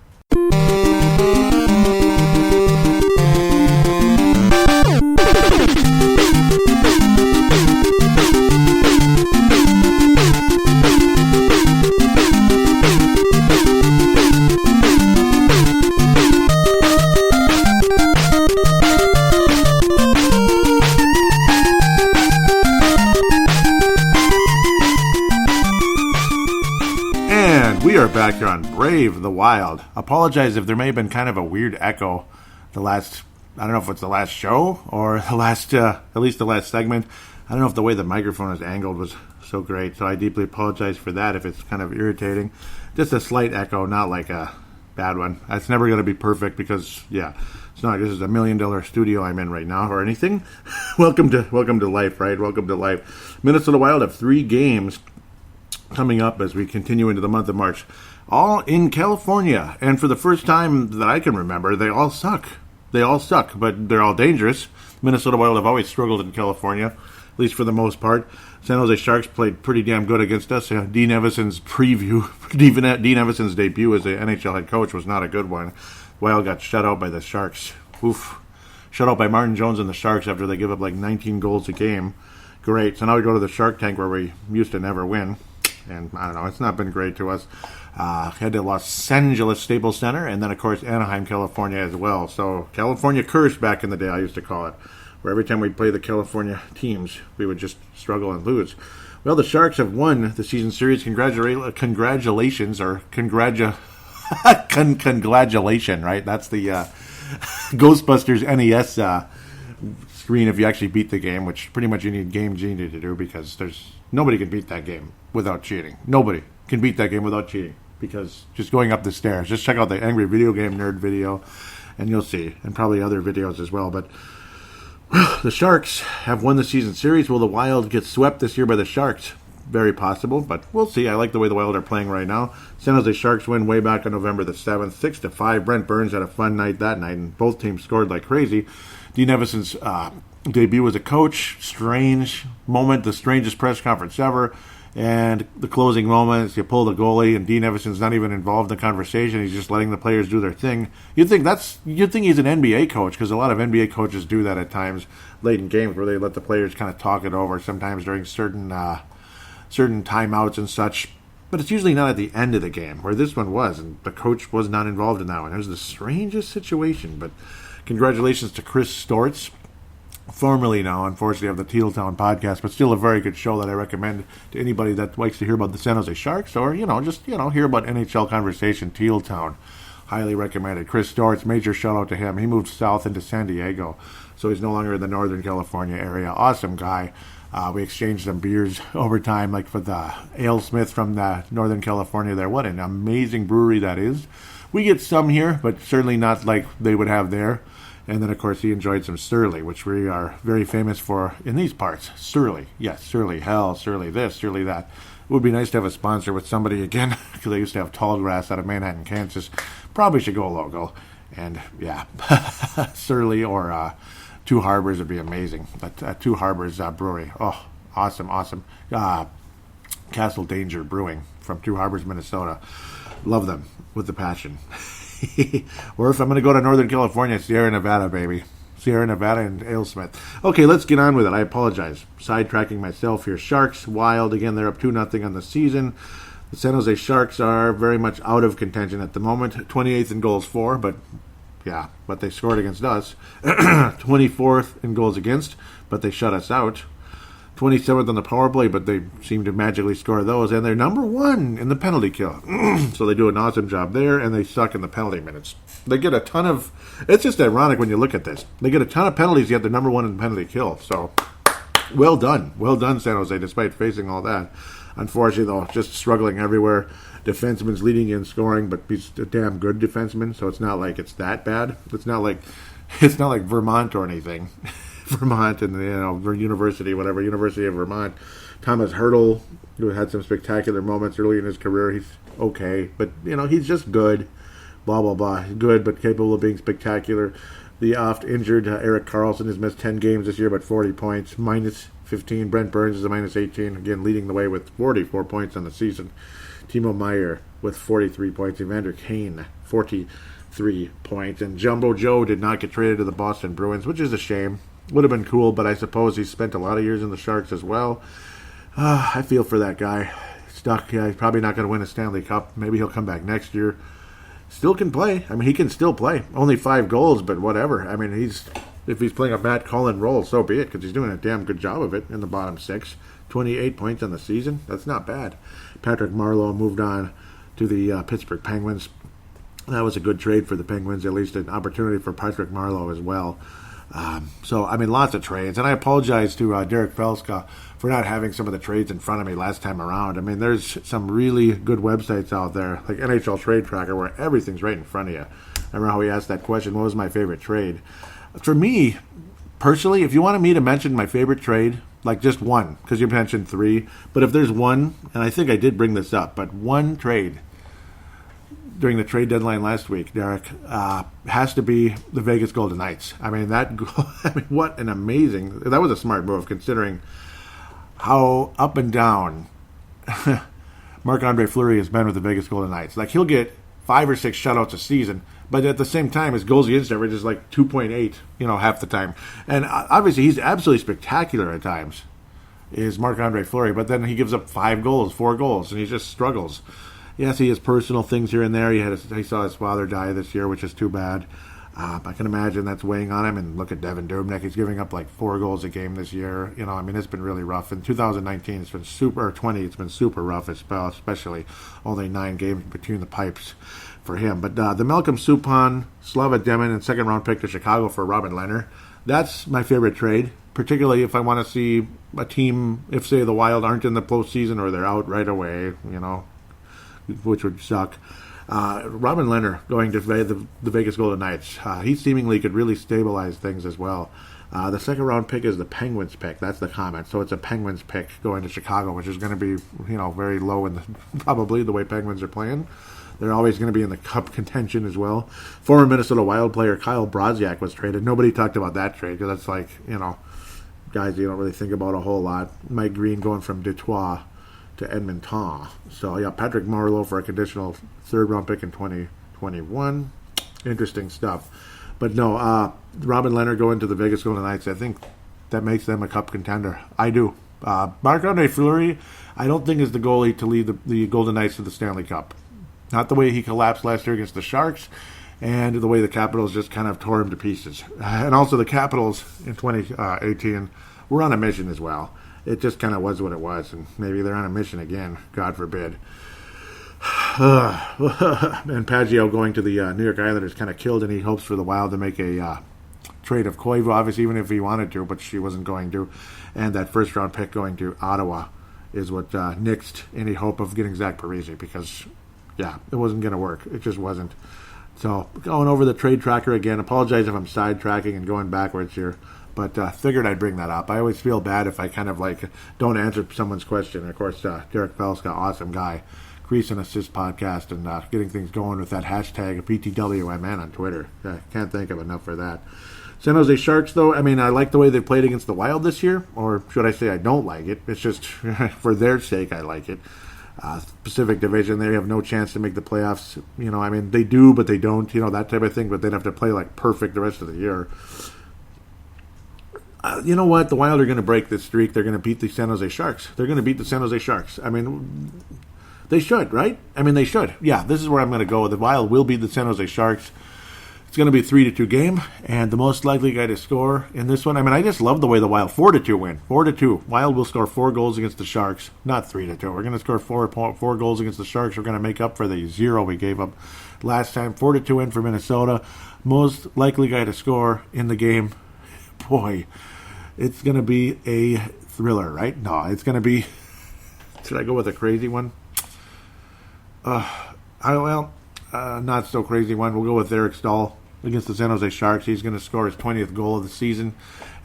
We are back here on Brave the Wild. Apologize if there may have been kind of a weird echo I don't know if it's the last show or the last, at least the last segment. I don't know if the way the microphone is angled was so great, so I deeply apologize for that if it's kind of irritating. Just a slight echo, not like a bad one. It's never going to be perfect because, yeah, it's not like this is $1 million studio I'm in right now or anything. Welcome to life, right? Welcome to life. Minnesota Wild have 3 games coming up as we continue into the month of March, all in California. And for the first time that I can remember, they all suck. They all suck, but they're all dangerous. Minnesota Wild have always struggled in California, at least for the most part. San Jose Sharks played pretty damn good against us. Dean Evason's debut as the NHL head coach was not a good one. Wild got shut out by the Sharks. Oof. Shut out by Martin Jones and the Sharks after they give up like 19 goals a game. Great. So now we go to the Shark Tank where we used to never win. And I don't know, it's not been great to us. Head to Los Angeles Staples Center, and then, of course, Anaheim, California as well. So, California curse back in the day, I used to call it, where every time we'd play the California teams, we would just struggle and lose. Well, the Sharks have won the season series. Congratulations, or congratulation, right? That's the Ghostbusters NES screen if you actually beat the game, which pretty much you need Game Genie to do because nobody can beat that game without cheating. Nobody can beat that game without cheating because just going up the stairs. Just check out the Angry Video Game Nerd video and you'll see, and probably other videos as well. But the Sharks have won the season series. Will the Wild get swept this year by the Sharks? Very possible, but we'll see. I like the way the Wild are playing right now. San Jose Sharks win way back on November the 7th, 6-5. Brent Burns had a fun night that night, and both teams scored like crazy. Dean Evason's debut as a coach, strange moment, the strangest press conference ever. And the closing moments, you pull the goalie, and Dean Evason's not even involved in the conversation. He's just letting the players do their thing. You'd think he's an NBA coach, because a lot of NBA coaches do that at times late in games, where they let the players kind of talk it over. Sometimes during certain timeouts and such. But it's usually not at the end of the game, where this one was, and the coach was not involved in that one. It was the strangest situation. But congratulations to Chris Stortz, formerly now, unfortunately, of the Teal Town podcast, but still a very good show that I recommend to anybody that likes to hear about the San Jose Sharks or, hear about NHL conversation. Teal Town, highly recommended. Chris Stortz, major shout out to him. He moved south into San Diego, so he's no longer in the Northern California area. Awesome guy. We exchanged some beers over time, like for the AleSmith from Northern California there. What an amazing brewery that is. We get some here, but certainly not like they would have there. And then, of course, he enjoyed some Surly, which we are very famous for in these parts. Surly. Yes, Surly Hell, Surly this, Surly that. It would be nice to have a sponsor with somebody again, because I used to have Tallgrass out of Manhattan, Kansas. Probably should go local. And, yeah, Surly or Two Harbors would be amazing. But Two Harbors Brewery. Oh, awesome. Castle Danger Brewing from Two Harbors, Minnesota. Love them with the passion. Or if I'm going to go to Northern California, Sierra Nevada, baby. Sierra Nevada and AleSmith. Okay, let's get on with it. I apologize. Sidetracking myself here. Sharks, Wild. Again, they're up 2-0 on the season. The San Jose Sharks are very much out of contention at the moment. 28th in goals for, but they scored against us. 24th in goals against, but they shut us out. 27th on the power play, but they seem to magically score those. And they're number 1 in the penalty kill. So they do an awesome job there, and they suck in the penalty minutes. They get a ton of... It's just ironic when you look at this. They get a ton of penalties, yet they're number 1 in penalty kill. So, well done. Well done, San Jose, despite facing all that. Unfortunately, though, just struggling everywhere. Defenseman's leading in scoring, but he's a damn good defenseman, so it's not like it's that bad. It's not like Vermont or anything. Vermont and University of Vermont. Thomas Hertel, who had some spectacular moments early in his career, he's okay, but he's just good. Blah blah blah, good but capable of being spectacular. The oft injured Erik Karlsson has missed 10 games this year, but 40 points, minus 15. Brent Burns is a minus 18, again leading the way with 44 points on the season. Timo Meier with 43 points. Evander Kane 43 points, and Jumbo Joe did not get traded to the Boston Bruins, which is a shame. Would have been cool, but I suppose he spent a lot of years in the Sharks as well. I feel for that guy. Stuck. Yeah, he's probably not going to win a Stanley Cup. Maybe he'll come back next year. Still can play. I mean, he can still play. Only 5 goals, but whatever. I mean, if he's playing a Matt Cullen role, so be it, because he's doing a damn good job of it in the bottom 6. 28 points on the season. That's not bad. Patrick Marleau moved on to the Pittsburgh Penguins. That was a good trade for the Penguins, at least an opportunity for Patrick Marleau as well. Lots of trades. And I apologize to Derek Felska for not having some of the trades in front of me last time around. I mean, there's some really good websites out there, like NHL Trade Tracker, where everything's right in front of you. I remember how he asked that question, what was my favorite trade? For me, personally, if you wanted me to mention my favorite trade, like just one, because you mentioned 3, but if there's one, and I think I did bring this up, but one trade during the trade deadline last week, Derek, has to be the Vegas Golden Knights. I mean, what an amazing... That was a smart move, considering how up and down Marc-Andre Fleury has been with the Vegas Golden Knights. Like, he'll get 5 or 6 shutouts a season, but at the same time, his goals against average is like 2.8, half the time. And obviously, he's absolutely spectacular at times, is Marc-Andre Fleury, but then he gives up 5 goals, 4 goals, and he just struggles. Yes, he has personal things here and there. He saw his father die this year, which is too bad. I can imagine that's weighing on him. And look at Devin Dubnyk. He's giving up like 4 goals a game this year. It's been really rough. In 2019, it's been it's been super rough, especially only 9 games between the pipes for him. But the Malcolm Subban, Slava Demin, and second-round pick to Chicago for Robin Lehner, that's my favorite trade, particularly if I want to see a team, if, say, the Wild aren't in the postseason or they're out right away, which would suck. Robin Lehner going to the Vegas Golden Knights. He seemingly could really stabilize things as well. The second round pick is the Penguins pick. That's the comment. So it's a Penguins pick going to Chicago, which is going to be very low in probably the way Penguins are playing. They're always going to be in the Cup contention as well. Former Minnesota Wild player Kyle Brodziak was traded. Nobody talked about that trade because that's like guys you don't really think about a whole lot. Mike Green going from Detroit to Edmonton. So, yeah, Patrick Marleau for a conditional third-round pick in 2021. Interesting stuff. But no, Robin Lehner going to the Vegas Golden Knights, I think that makes them a Cup contender. I do. Marc-Andre Fleury, I don't think is the goalie to lead the Golden Knights to the Stanley Cup. Not the way he collapsed last year against the Sharks, and the way the Capitals just kind of tore him to pieces. And also the Capitals in 2018 were on a mission as well. It just kind of was what it was, and maybe they're on a mission again, God forbid. And Paggio going to the New York Islanders kind of killed any hopes for the Wild to make a trade of Koivu, obviously, even if he wanted to, but she wasn't going to. And that first-round pick going to Ottawa is what nixed any hope of getting Zach Parise because, yeah, it wasn't going to work. It just wasn't. So going over the trade tracker again, apologize if I'm sidetracking and going backwards here, but figured I'd bring that up. I always feel bad if I kind of like don't answer someone's question. Of course, Derek Felska, awesome guy, Crease and Assist podcast, and getting things going with that hashtag PTWMN on Twitter. Can't thank him enough for that. San Jose Sharks, though, I mean, I like the way they played against the Wild this year, or should I say I don't like it. It's just for their sake I like it. Pacific Division, they have no chance to make the playoffs. You know, I mean, they do, but they don't, you know, that type of thing, but they'd have to play like perfect the rest of the year. You know what? The Wild are going to break this streak. They're going to beat the San Jose Sharks. They're going to beat the San Jose Sharks. I mean, they should, right? I mean, they should. Yeah, this is where I'm going to go. The Wild will beat the San Jose Sharks. It's going to be a 3-2 game, and the most likely guy to score in this one, I mean, I just love the way the Wild 4-2 win. 4-2. Wild will score 4 goals against the Sharks, not 3-2. We're going to score four goals against the Sharks. We're going to make up for the 0 we gave up last time. 4-2 win for Minnesota. Most likely guy to score in the game. Boy, it's going to be a thriller, right? No, it's going to be... Should I go with a crazy one? Not so crazy one. We'll go with Eric Stahl against the San Jose Sharks. He's going to score his 20th goal of the season,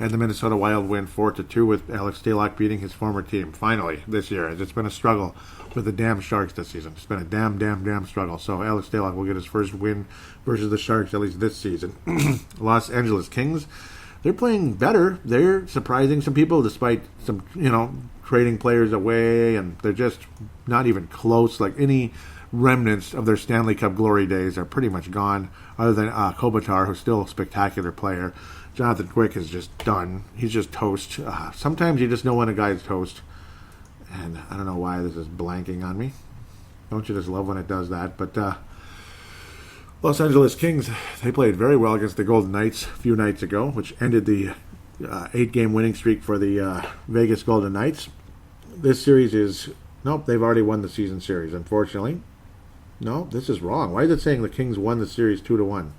and the Minnesota Wild win 4-2 with Alex Stalock beating his former team finally this year. It's been a struggle with the damn Sharks this season. It's been a damn struggle. So Alex Stalock will get his first win versus the Sharks at least this season. Los Angeles Kings, they're playing better. They're surprising some people despite some, you know, trading players away, and they're just not even close. Like any remnants of their Stanley Cup glory days are pretty much gone, other than Kopitar, who's still a spectacular player. Jonathan Quick is just done. He's just toast. Sometimes you just know when a guy's toast, and I don't know why this is blanking on me. Don't you just love when it does that? But Los Angeles Kings, they played very well against the Golden Knights a few nights ago, which ended the 8-game winning streak for the Vegas Golden Knights. This series is... Nope, they've already won the season series, unfortunately. No, this is wrong. Why is it saying the Kings won the series 2-1?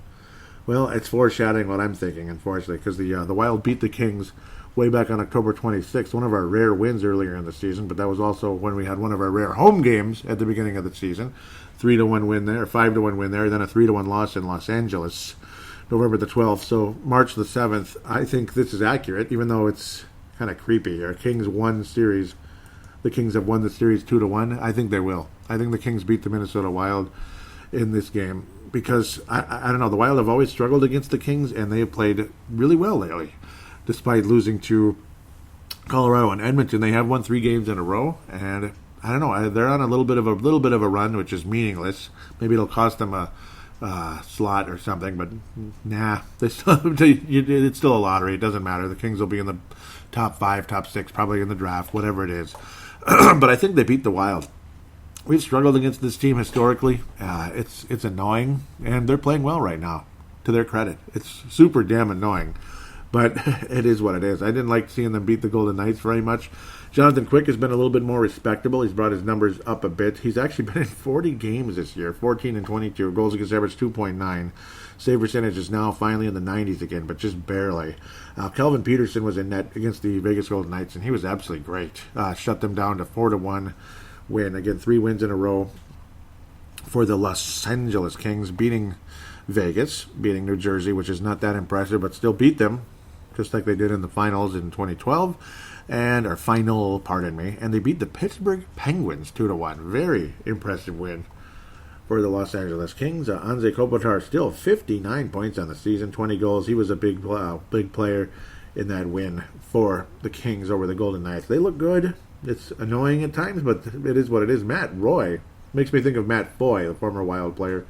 Well, it's foreshadowing what I'm thinking, unfortunately, because the Wild beat the Kings way back on October 26th, one of our rare wins earlier in the season, but that was also when we had one of our rare home games at the beginning of the season. 3-1 win there, 5-1 win there, then a 3-1 loss in Los Angeles, November the 12th. So March the 7th, I think this is accurate, even though it's kind of creepy. Our Kings won series. The Kings have won the series 2-1. I think they will. I think the Kings beat the Minnesota Wild in this game because, I don't know, the Wild have always struggled against the Kings, and they have played really well lately. Despite losing to Colorado and Edmonton, they have won 3 games in a row, and I don't know, they're on a little bit of a run, which is meaningless. Maybe it'll cost them a slot or something, but nah, it's still a lottery. It doesn't matter. The Kings will be in the top 5, top 6, probably in the draft, whatever it is. But I think they beat the Wild. We've struggled against this team historically. It's annoying, and they're playing well right now, to their credit. It's super damn annoying, but it is what it is. I didn't like seeing them beat the Golden Knights very much. Jonathan Quick has been a little bit more respectable. He's brought his numbers up a bit. He's actually been in 40 games this year, 14-22. Goals against average 2.9. Save percentage is now finally in the 90s again, but just barely. Kelvin Peterson was in net against the Vegas Golden Knights, and he was absolutely great. Shut them down to 4-1 win. Again, 3 wins in a row for the Los Angeles Kings, beating Vegas, beating New Jersey, which is not that impressive, but still beat them, just like they did in the finals in 2012. And they beat the Pittsburgh Penguins 2-1. Very impressive win for the Los Angeles Kings. Anze Kopitar still 59 points on the season, 20 goals. He was a big player in that win for the Kings over the Golden Knights. They look good. It's annoying at times, but it is what it is. Matt Roy makes me think of Matt Foy, the former Wild player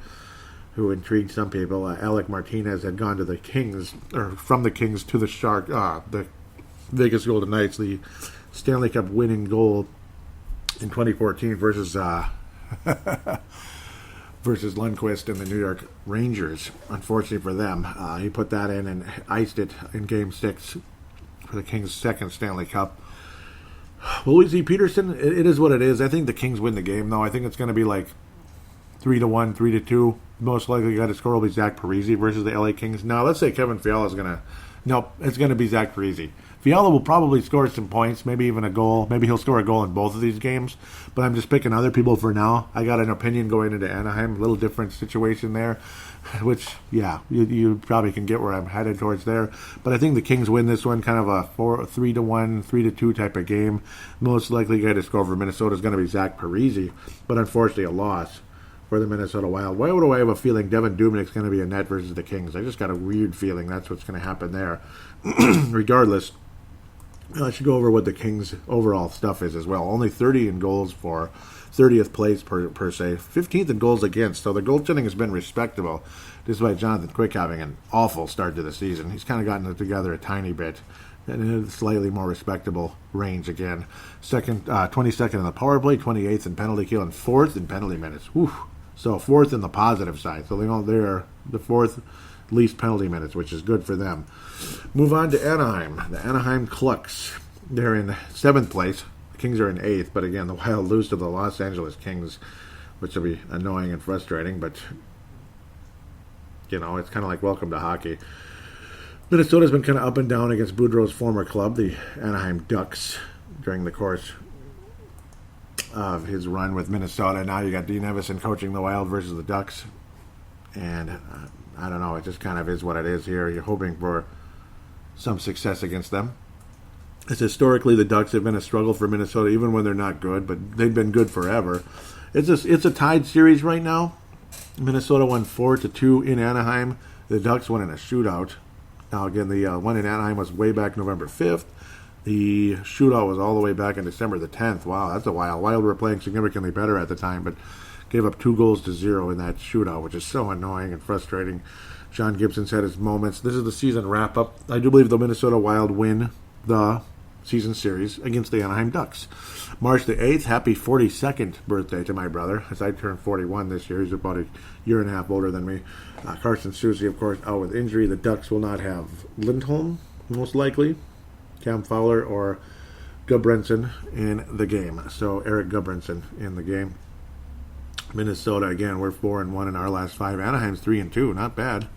who intrigued some people. Alec Martinez had gone to the Kings, or from the Kings to the Vegas Golden Knights, the Stanley Cup winning goal in 2014 versus Lundqvist and the New York Rangers. Unfortunately for them, he put that in and iced it in Game 6 for the Kings' second Stanley Cup. Will we see Peterson? It is what it is. I think the Kings win the game, though. I think it's going to be like 3-1, 3-2. Most likely guy to score will be Zach Parise versus the LA Kings. Now, let's say Kevin Fiala is going to... Nope, it's going to be Zach Parise. Fiala will probably score some points, maybe even a goal. Maybe he'll score a goal in both of these games. But I'm just picking other people for now. I got an opinion going into Anaheim. A little different situation there. Which, yeah, you probably can get where I'm headed towards there. But I think the Kings win this one, kind of a 3-1, 3-2 type of game. Most likely guy to score for Minnesota is going to be Zach Parise. But unfortunately, a loss for the Minnesota Wild. Why would I have a feeling Devin Dubnyk's going to be a net versus the Kings? I just got a weird feeling that's what's going to happen there. Regardless, I should go over what the Kings' overall stuff is as well. Only 30 in goals for 30th place per se. 15th in goals against. So the goaltending has been respectable, despite Jonathan Quick having an awful start to the season. He's kind of gotten it together a tiny bit. And in a slightly more respectable range again. 22nd in the power play, 28th in penalty kill, and 4th in penalty minutes. Whew. So 4th in the positive side. So they're the 4th least penalty minutes, which is good for them. Move on to Anaheim. The Anaheim Clucks. They're in 7th place. The Kings are in 8th. But again, the Wild lose to the Los Angeles Kings, which will be annoying and frustrating. But, it's kind of like welcome to hockey. Minnesota's been kind of up and down against Boudreau's former club, the Anaheim Ducks, during the course of his run with Minnesota. Now you got Dean Evason coaching the Wild versus the Ducks. And I don't know, it just kind of is what it is here. You're hoping for some success against them. As historically, the Ducks have been a struggle for Minnesota, even when they're not good, but they've been good forever. It's a tied series right now. Minnesota won 4-2 in Anaheim. The Ducks won in a shootout. Now, again, the one in Anaheim was way back November 5th. The shootout was all the way back in December the 10th. Wow, that's a while. Wild were playing significantly better at the time, but gave up 2-0 in that shootout, which is so annoying and frustrating. John Gibson's had his moments. This is the season wrap-up. I do believe the Minnesota Wild win the season series against the Anaheim Ducks. March the 8th, happy 42nd birthday to my brother, as I turned 41 this year. He's about a year and a half older than me. Carson Soucy, of course, out with injury. The Ducks will not have Lindholm, most likely, Cam Fowler, or Gudbranson in the game. So Eric Gudbranson in the game. Minnesota, again, we're 4-1 in our last 5. Anaheim's 3-2, not bad.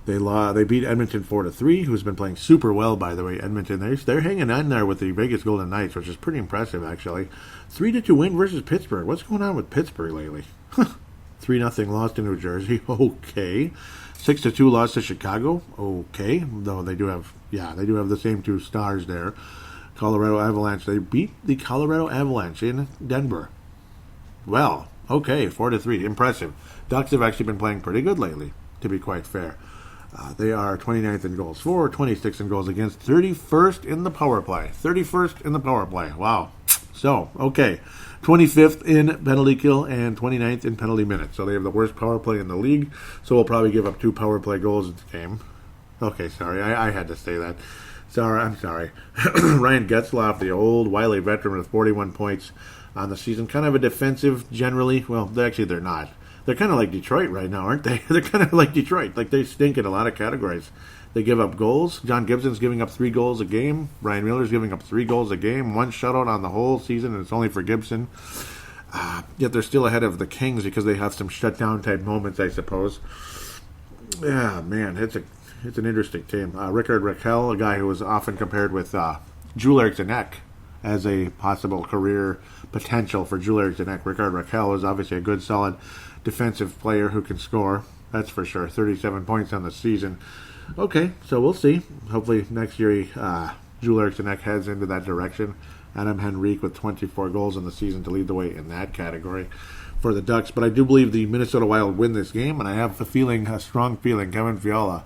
They beat Edmonton 4-3, who's been playing super well, by the way. Edmonton, they're hanging on there with the Vegas Golden Knights, which is pretty impressive, actually. 3-2 win versus Pittsburgh. What's going on with Pittsburgh lately? 3-0 loss to New Jersey. Okay. 6-2 loss to Chicago. Okay. Though they do have the same 2 stars there. Colorado Avalanche. They beat the Colorado Avalanche in Denver. Well, okay, 4-3. Impressive. Ducks have actually been playing pretty good lately, to be quite fair. They are 29th in goals for, 26th in goals against, 31st in the power play. 31st in the power play. Wow. So, okay. 25th in penalty kill and 29th in penalty minutes. So they have the worst power play in the league. So we'll probably give up 2 power play goals in the game. Okay, sorry. I had to say that. I'm sorry. Ryan Getzlaf, the old wily veteran with 41 points on the season. Kind of a defensive, generally. Well, they're not. They're kind of like Detroit right now, aren't they? They're kind of like Detroit. Like, they stink in a lot of categories. They give up goals. John Gibson's giving up 3 goals a game. Ryan Miller's giving up 3 goals a game. 1 shutout on the whole season, and it's only for Gibson. Yet they're still ahead of the Kings because they have some shutdown type moments, I suppose. Yeah, man, it's an interesting team. Rickard Rakell, a guy who was often compared with Jules Eriksson as a possible career potential for Jules Eriksson. Rickard Rakell is obviously a good, solid defensive player who can score. That's for sure. 37 points on the season. Okay, so we'll see. Hopefully next year Jules Eriksson heads into that direction. Adam Henrique with 24 goals in the season to lead the way in that category for the Ducks. But I do believe the Minnesota Wild win this game, and I have a strong feeling Kevin Fiala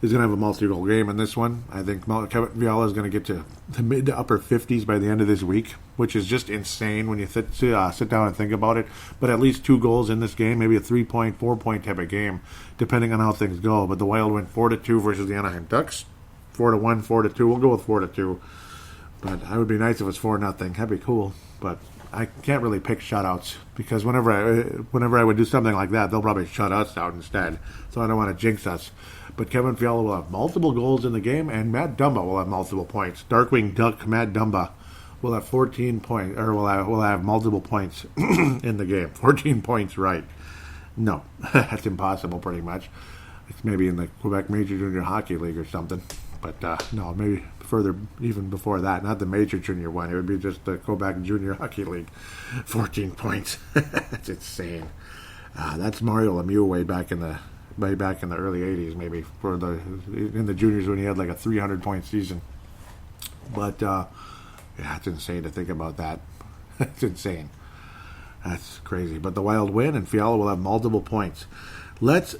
is going to have a multi-goal game in this one. I think Kevin Fiala is going to get to the mid to upper 50s by the end of this week, which is just insane when you sit down and think about it. But at least 2 goals in this game, maybe a 3-point, 4-point type of game, depending on how things go. But the Wild win 4-2 versus the Anaheim Ducks. 4-1, 4-2. We'll go with 4-2. But it would be nice if it was 4-0. That'd be cool. But I can't really pick shutouts because whenever I would do something like that, they'll probably shut us out instead. So I don't want to jinx us. But Kevin Fiala will have multiple goals in the game, and Matt Dumba will have multiple points. Darkwing Duck Matt Dumba will have 14 points, or will have multiple points in the game. 14 points, right? No, that's impossible pretty much. It's maybe in the Quebec Major Junior Hockey League or something. But no, maybe further even before that. Not the Major Junior one. It would be just the Quebec Junior Hockey League. 14 points. That's insane. That's Mario Lemieux way back in the early 80s, maybe, in the juniors when he had like a 300-point season. But, yeah, it's insane to think about that. It's insane. That's crazy. But the Wild win, and Fiala will have multiple points. Let's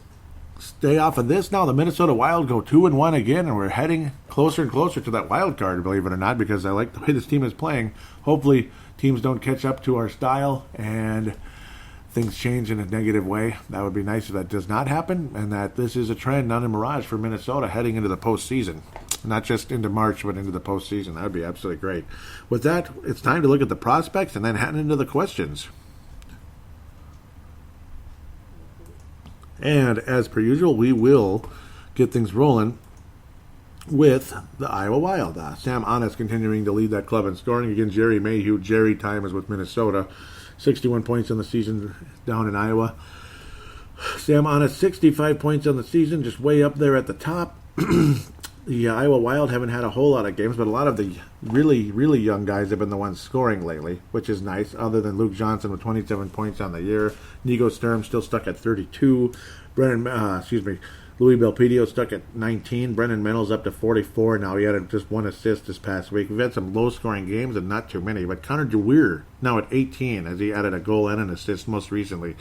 stay off of this now. The Minnesota Wild go 2-1 again, and we're heading closer and closer to that wild card, believe it or not, because I like the way this team is playing. Hopefully teams don't catch up to our style and things change in a negative way. That would be nice if that does not happen, and that this is a trend, not a mirage for Minnesota heading into the postseason. Not just into March, but into the postseason. That would be absolutely great. With that, it's time to look at the prospects and then head into the questions. And as per usual, we will get things rolling with the Iowa Wild. Sam Honest continuing to lead that club in scoring against Jerry Mayhew. Jerry time is with Minnesota. 61 points on the season down in Iowa. Sam Honest, 65 points on the season, just way up there at the top. The Iowa Wild haven't had a whole lot of games, but a lot of the really, really young guys have been the ones scoring lately, which is nice, other than Luke Johnson with 27 points on the year. Nico Sturm still stuck at 32. Louis Belpedio stuck at 19. Brennan Mendel's up to 44 now. He had just one assist this past week. We've had some low-scoring games and not too many. But Connor DeWeer now at 18 as he added a goal and an assist most recently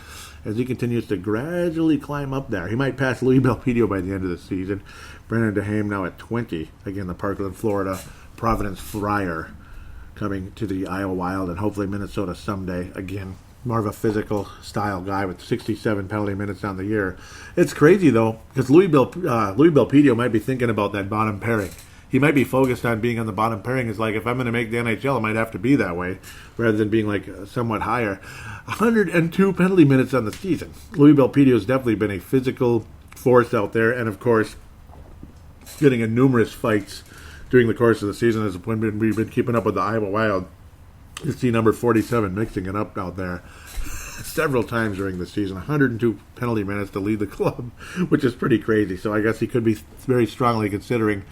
as he continues to gradually climb up there. He might pass Louis Belpedio by the end of the season. Brennan DeHame now at 20. Again, the Parkland, Florida, Providence Friar coming to the Iowa Wild and hopefully Minnesota someday. Again, more of a physical style guy with 67 penalty minutes on the year. It's crazy, though, because Louis Belpedio might be thinking about that bottom pairing. He might be focused on being on the bottom pairing. It's like, if I'm going to make the NHL, it might have to be that way, rather than being like somewhat higher. 102 penalty minutes on the season. Louis Belpedio has definitely been a physical force out there, and of course, getting in numerous fights during the course of the season as when we've been keeping up with the Iowa Wild. You see number 47 mixing it up out there several times during the season. 102 penalty minutes to lead the club, which is pretty crazy. So I guess he could be very strongly considering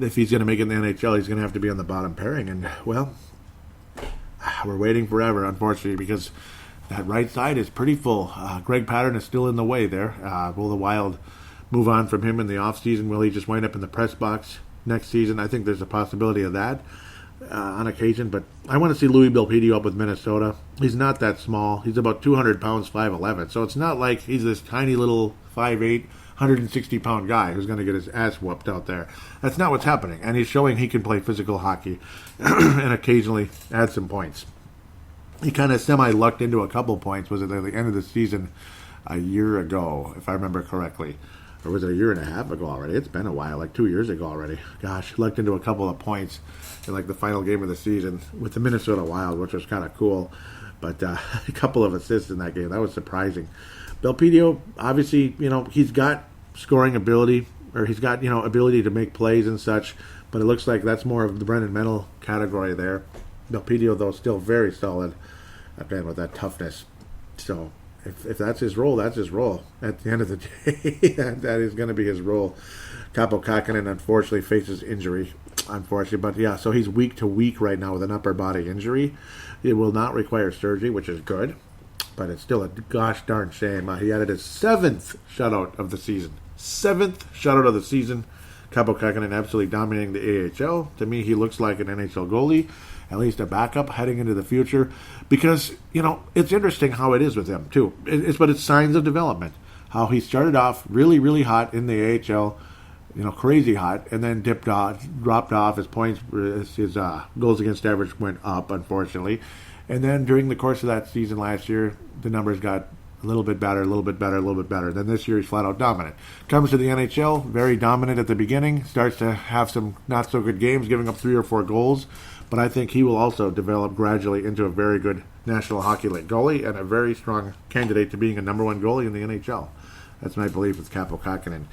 if he's going to make it in the NHL, he's going to have to be on the bottom pairing. And, well, we're waiting forever, unfortunately, because that right side is pretty full. Greg Pattern is still in the way there. Will the Wild move on from him in the offseason? Will he just wind up in the press box next season? I think there's a possibility of that. On occasion, but I want to see Louis Belpedio up with Minnesota. He's not that small. He's about 200 pounds, 5'11", so it's not like he's this tiny little 5'8", 160-pound guy who's going to get his ass whooped out there. That's not what's happening, and he's showing he can play physical hockey and occasionally add some points. He kind of semi-lucked into a couple points, was it at the end of the season a year ago, if I remember correctly. Or was it a year and a half ago already? It's been a while, like 2 years ago already. Gosh, lucked into a couple of points in like the final game of the season with the Minnesota Wild, which was kind of cool. But a couple of assists in that game. That was surprising. Belpedio, obviously, he's got scoring ability, or he's got, ability to make plays and such. But it looks like that's more of the Brennan Mental category there. Belpedio, though, still very solid, again, with that toughness. So if that's his role, that's his role. At the end of the day, that is going to be his role. Capo Kakkonen, unfortunately, faces injury. Unfortunately, but yeah, so he's week to week right now with an upper body injury. It will not require surgery, which is good, but it's still a gosh darn shame. He added his 7th shutout of the season. 7th shutout of the season. Capo Kakkonen absolutely dominating the AHL. To me, he looks like an NHL goalie, at least a backup heading into the future, because, it's interesting how it is with him, too. But it's signs of development. How he started off really, really hot in the AHL, crazy hot, and then dropped off. His points, his goals against average went up, unfortunately. And then during the course of that season last year, the numbers got a little bit better, a little bit better, a little bit better. Then this year, he's flat out dominant. Comes to the NHL, very dominant at the beginning, starts to have some not so good games, giving up 3 or 4 goals. But I think he will also develop gradually into a very good National Hockey League goalie and a very strong candidate to being a number 1 goalie in the NHL. That's my belief with Capo Kakkonen.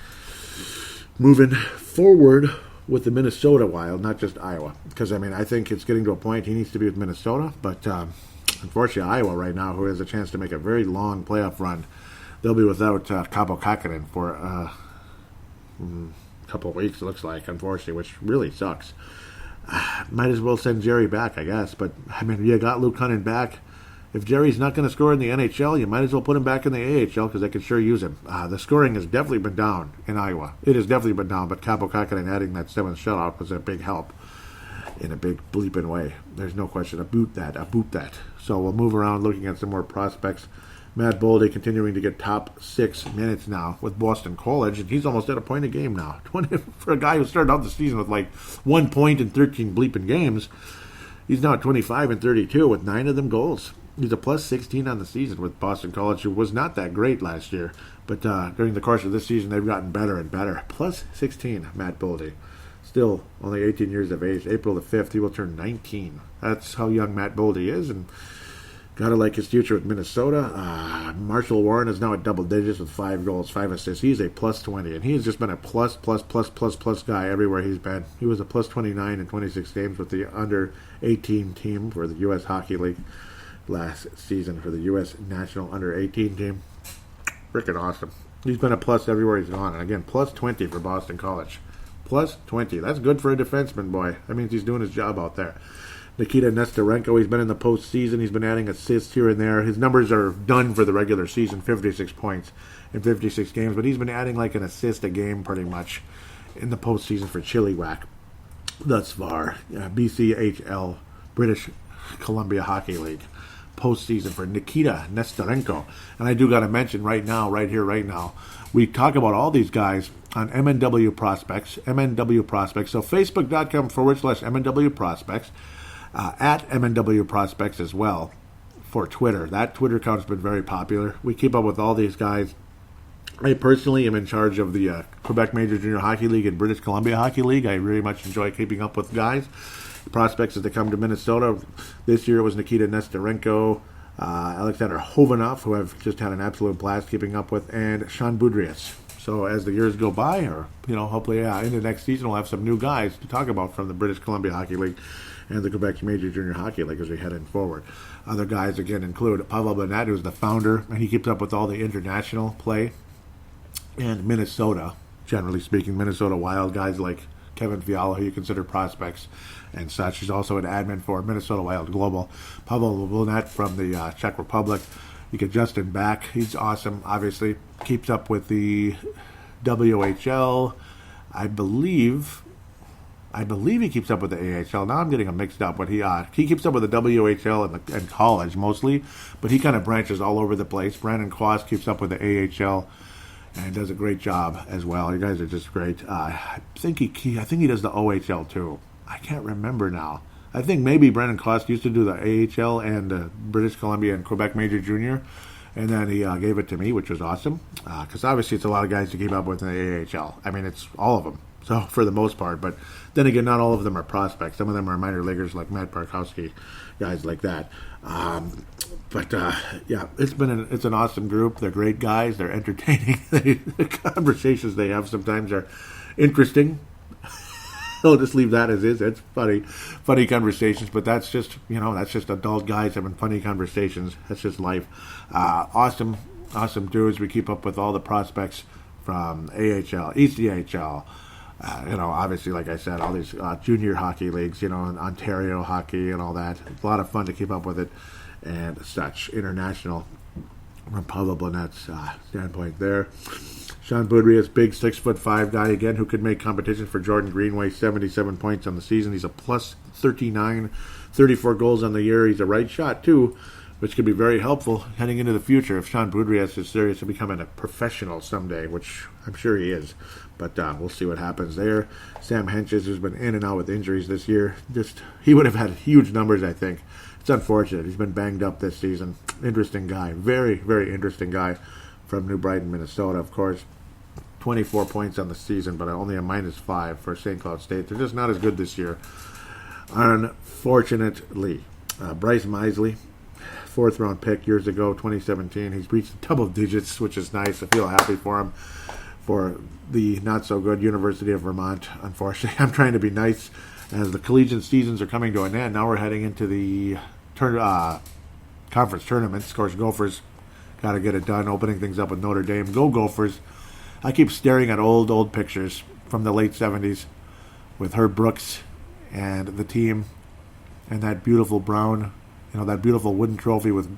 Moving forward with the Minnesota Wild, not just Iowa. Because, I think it's getting to a point he needs to be with Minnesota. But unfortunately, Iowa right now, who has a chance to make a very long playoff run, they'll be without Kaapo Kähkönen for a couple of weeks, it looks like, unfortunately, which really sucks. Might as well send Jerry back, I guess. But, I mean, you got Luke Cunnin back. If Jerry's not going to score in the NHL, you might as well put him back in the AHL because they could sure use him. The scoring has definitely been down in Iowa. It has definitely been down, but Kaapo Kähkönen adding that 7th shutout was a big help in a big bleeping way. There's no question about that. So we'll move around looking at some more prospects. Matt Boldy continuing to get top 6 minutes now with Boston College, and he's almost at a point a game now. 20, for a guy who started out the season with like 1 point in 13 bleeping games, he's now at 25 and 32 with 9 of them goals. He's a plus 16 on the season with Boston College, who was not that great last year. But during the course of this season, they've gotten better and better. Plus 16, Matt Boldy. Still only 18 years of age. April the 5th, he will turn 19. That's how young Matt Boldy is, and gotta like his future with Minnesota. Marshall Warren is now at double digits with 5 goals, 5 assists. He's a plus 20, and he has just been a plus guy everywhere he's been. He was a plus 29 in 26 games with the under 18 team for the U.S. Hockey League last season for the U.S. National Under 18 team. Freaking awesome. He's been a plus everywhere he's gone. And again, plus 20 for Boston College. Plus 20. That's good for a defenseman, boy. That means he's doing his job out there. Nikita Nesterenko, he's been in the postseason. He's been adding assists here and there. His numbers are done for the regular season, 56 points in 56 games. But he's been adding like an assist a game pretty much in the postseason for Chilliwack thus far. BCHL, British Columbia Hockey League. Postseason for Nikita Nesterenko. And I do got to mention right now, we talk about all these guys on MNW Prospects. So facebook.com/MNW Prospects, at MNW Prospects as well for Twitter. That Twitter account has been very popular. We keep up with all these guys. I personally am in charge of the Quebec Major Junior Hockey League and British Columbia Hockey League. I really much enjoy keeping up with guys. Prospects as they come to Minnesota. This year it was Nikita Nesterenko, Alexander Hovanoff, who I've just had an absolute blast keeping up with, and Sean Boudreas. So as the years go by, or hopefully into next season, we'll have some new guys to talk about from the British Columbia Hockey League and the Quebec Major Junior Hockey League as we head in forward. Other guys again include Pavel Burnett, who's the founder, and he keeps up with all the international play, and Minnesota, generally speaking, Minnesota Wild guys like Kevin Fiala, who you consider prospects and such. He's also an admin for Minnesota Wild Global. Pavel Burnett from the Czech Republic. You get Justin Back. He's awesome, obviously. Keeps up with the WHL. I believe he keeps up with the AHL. Now I'm getting him mixed up, but he keeps up with the WHL and college mostly, but he kind of branches all over the place. Brandon Quast keeps up with the AHL and does a great job as well. You guys are just great. I think he does the OHL too. I can't remember now. I think maybe Brandon Quast used to do the AHL and British Columbia and Quebec Major Junior, and then he gave it to me, which was awesome, because obviously it's a lot of guys to keep up with in the AHL. I mean, it's all of them, so for the most part. But then again, not all of them are prospects. Some of them are minor leaguers like Matt Barkowski, guys like that. Yeah, it's an awesome group. They're great guys. They're entertaining. The conversations they have sometimes are interesting. I'll just leave that as is. It's funny conversations, but that's just adult guys having funny conversations. That's just life. Awesome dudes. We keep up with all the prospects from AHL, ECHL. Obviously, like I said, all these junior hockey leagues, Ontario hockey and all that. It's a lot of fun to keep up with it and such. International from Pavel Burnett's standpoint there. Sean Boudreas, big 6'5" guy again who could make competition for Jordan Greenway. 77 points on the season. He's a plus 39, 34 goals on the year. He's a right shot too, which could be very helpful heading into the future if Sean Boudreas is serious about becoming a professional someday, which I'm sure he is. But we'll see what happens there. Sam Henches, who's been in and out with injuries this year, he would have had huge numbers, I think. It's unfortunate. He's been banged up this season. Interesting guy. Very, very interesting guy from New Brighton, Minnesota, of course. 24 points on the season, but only a -5 for St. Cloud State. They're just not as good this year, unfortunately. Bryce Misley, 4th-round pick years ago, 2017. He's reached double digits, which is nice. I feel happy for him. For the not-so-good University of Vermont, unfortunately. I'm trying to be nice as the collegiate seasons are coming to an end. Now we're heading into the conference tournaments. Of course, Gophers Got to get it done, opening things up with Notre Dame. Go Gophers. I keep staring at old pictures from the late 70s with Herb Brooks and the team and that beautiful brown, that beautiful wooden trophy with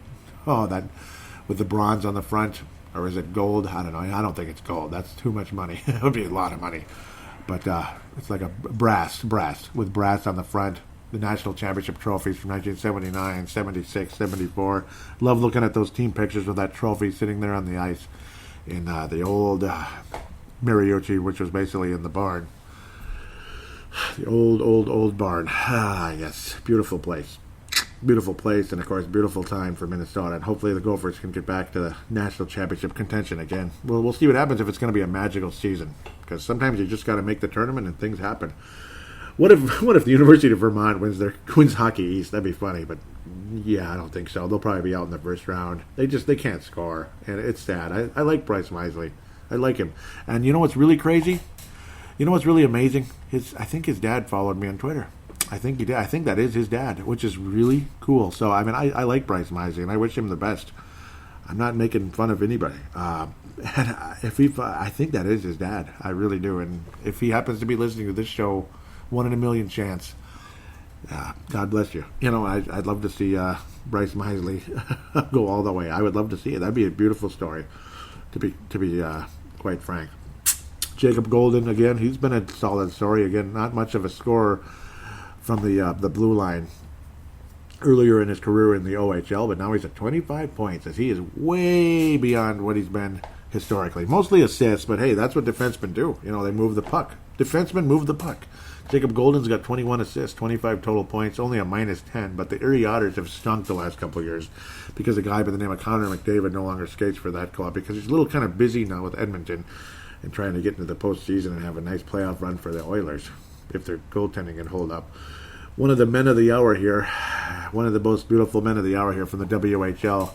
the bronze on the front. Or is it gold? I don't know. I don't think it's gold. That's too much money. It would be a lot of money. But it's like a brass with brass on the front. The national championship trophies from 1979, 76, 74. Love looking at those team pictures with that trophy sitting there on the ice in the old Mariucci, which was basically in the barn. The old barn. Yes. Beautiful place. Beautiful place, and of course, beautiful time for Minnesota. And hopefully the Gophers can get back to the national championship contention again. We'll see what happens if it's going to be a magical season. Because sometimes you just got to make the tournament and things happen. What if the University of Vermont wins Hockey East? That'd be funny, but yeah, I don't think so. They'll probably be out in the first round. They can't score, and it's sad. I like Bryce Misley. I like him. And you know what's really crazy? You know what's really amazing? I think his dad followed me on Twitter. I think he did. I think that is his dad, which is really cool. So, I mean, I like Bryce Misley, and I wish him the best. I'm not making fun of anybody. And I think that is his dad. I really do. And if he happens to be listening to this show, 1 in a million chance. God bless you. I'd love to see Bryce Misley go all the way. I would love to see it. That'd be a beautiful story, to be quite frank. Jacob Golden, again, he's been a solid story. Again, not much of a scorer from the blue line earlier in his career in the OHL, but now he's at 25 points as he is way beyond what he's been historically. Mostly assists, but hey, that's what defensemen do. They move the puck. Defensemen move the puck. Jacob Golden's got 21 assists, 25 total points, only a -10, but the Erie Otters have stunk the last couple of years because a guy by the name of Connor McDavid no longer skates for that club because he's a little kind of busy now with Edmonton and trying to get into the postseason and have a nice playoff run for the Oilers if their goaltending can hold up. One of the men of the hour here, one of the most beautiful men of the hour here from the WHL,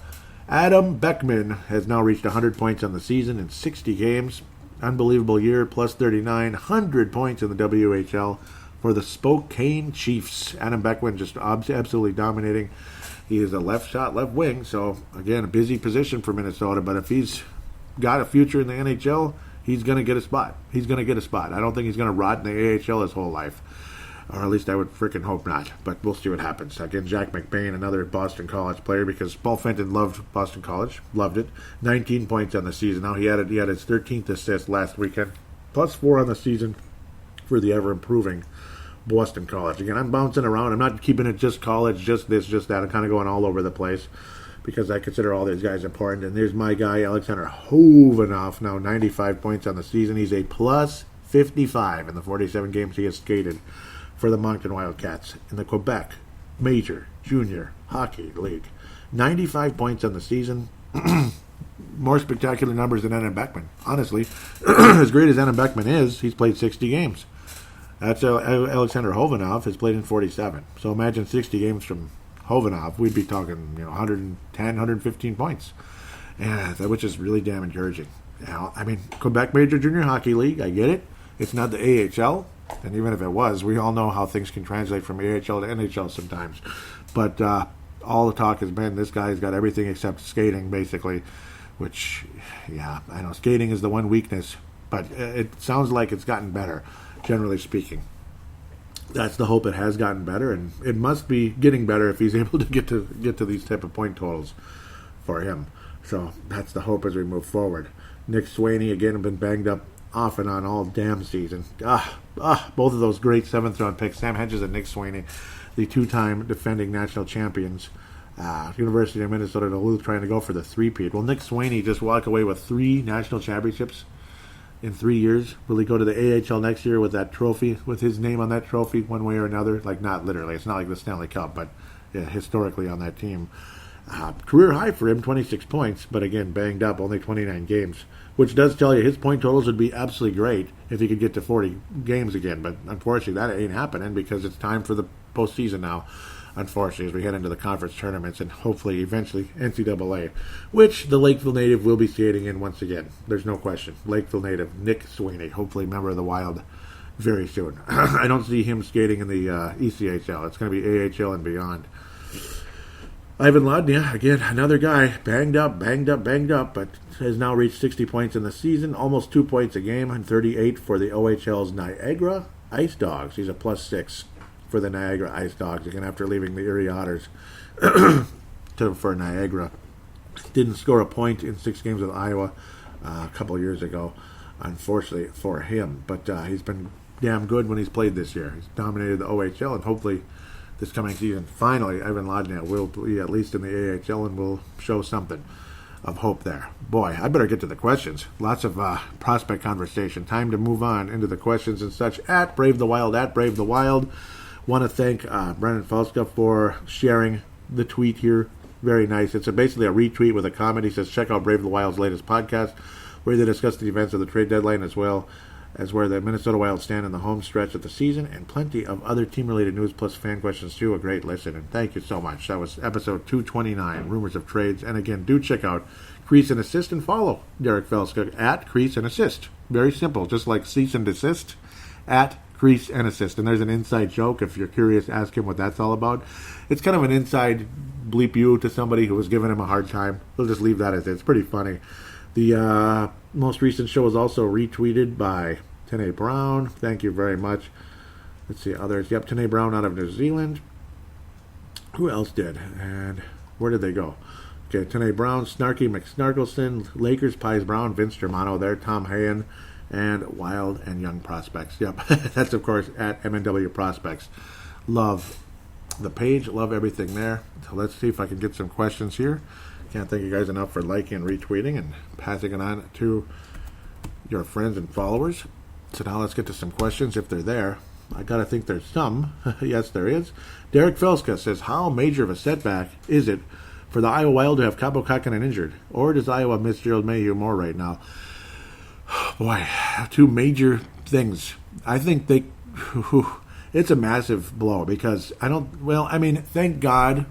Adam Beckman has now reached 100 points on the season in 60 games. Unbelievable year, plus 39, 100 points in the WHL for the Spokane Chiefs. Adam Beckman just absolutely dominating. He is a left shot, left wing, so again, a busy position for Minnesota, but if he's got a future in the NHL, he's going to get a spot. He's going to get a spot. I don't think he's going to rot in the AHL his whole life. Or at least I would freaking hope not. But we'll see what happens. Again, Jack McBain, another Boston College player, because Paul Fenton loved Boston College. Loved it. 19 points on the season. Now he had his 13th assist last weekend. Plus 4 on the season for the ever-improving Boston College. Again, I'm bouncing around. I'm not keeping it just college, just this, just that. I'm kind of going all over the place because I consider all these guys important. And there's my guy, Alexander Hovanoff, now 95 points on the season. He's a plus 55 in the 47 games he has skated for the Moncton Wildcats in the Quebec Major Junior Hockey League. 95 points on the season. More spectacular numbers than Adam Beckman. Honestly, as great as Adam Beckman is, he's played 60 games. That's Alexander Hovanoff has played in 47. So imagine 60 games from Hovanoff. We'd be talking 110, 115 points, which is really damn encouraging. Quebec Major Junior Hockey League, I get it. It's not the AHL. And even if it was, we all know how things can translate from AHL to NHL sometimes. But all the talk has been this guy's got everything except skating, basically. Which, yeah, I know skating is the one weakness. But it sounds like it's gotten better, generally speaking. That's the hope. It has gotten better, and it must be getting better if he's able to get to these type of point totals for him. So that's the hope as we move forward. Nick Swaney, again, have been banged up off and on all damn season. Both of those great 7th round picks, Sam Hedges and Nick Swaney, the 2-time defending national champions. University of Minnesota Duluth trying to go for the 3-peat. Well, Nick Swaney just walked away with 3 national championships in 3 years. Will he go to the AHL next year with that trophy, with his name on that trophy one way or another? Like, not literally. It's not like the Stanley Cup, but historically on that team. Career high for him, 26 points, but again, banged up, only 29 games, which does tell you his point totals would be absolutely great if he could get to 40 games again, but unfortunately that ain't happening because it's time for the postseason now, unfortunately, as we head into the conference tournaments and hopefully eventually NCAA, which the Lakeville native will be skating in once again. There's no question. Lakeville native Nick Swaney, hopefully member of the Wild very soon. I don't see him skating in the ECHL. It's going to be AHL and beyond. Ivan Lodnia, again, another guy, banged up, but has now reached 60 points in the season, almost 2 points a game, and 38 for the OHL's Niagara Ice Dogs. He's a +6 for the Niagara Ice Dogs, again, after leaving the Erie Otters for Niagara. Didn't score a point in 6 games with Iowa a couple years ago, unfortunately for him. But he's been damn good when he's played this year. He's dominated the OHL, and hopefully this coming season, finally, Ivan Lodnia will be at least in the AHL and will show something of hope there. Boy, I better get to the questions. Lots of prospect conversation. Time to move on into the questions and such. At Brave the Wild. Want to thank Brendan Falska for sharing the tweet here. Very nice. It's basically a retweet with a comment. He says, check out Brave the Wild's latest podcast, where they discuss the events of the trade deadline as well as where the Minnesota Wild stand in the home stretch of the season, and plenty of other team-related news plus fan questions too. A great listen, and thank you so much. That was episode 229, Rumors of Trades. And again, do check out Crease and Assist and follow Derek Felska at Crease and Assist. Very simple, just like cease and desist, at Crease and Assist. And there's an inside joke. If you're curious, ask him what that's all about. It's kind of an inside bleep you to somebody who was giving him a hard time. We'll just leave that as it. It's pretty funny. The most recent show was also retweeted by Tene Brown. Thank you very much. Let's see, others. Yep, Tene Brown out of New Zealand. Who else did? And where did they go? Okay, Tene Brown, Snarky McSnarkelson, Lakers, Pies Brown, Vince Germano there, Tom Hayen, and Wild and Young Prospects. Yep, that's, of course, at MNW Prospects. Love the page. Love everything there. So let's see if I can get some questions here. Can't thank you guys enough for liking and retweeting and passing it on to your friends and followers. So now let's get to some questions if they're there. I gotta think there's some. Yes, there is. Derek Felska says, how major of a setback is it for the Iowa Wild to have Kaapo Kähkönen injured? Or does Iowa miss Gerald Mayhew more right now? Boy, two major things. I think it's a massive blow because thank God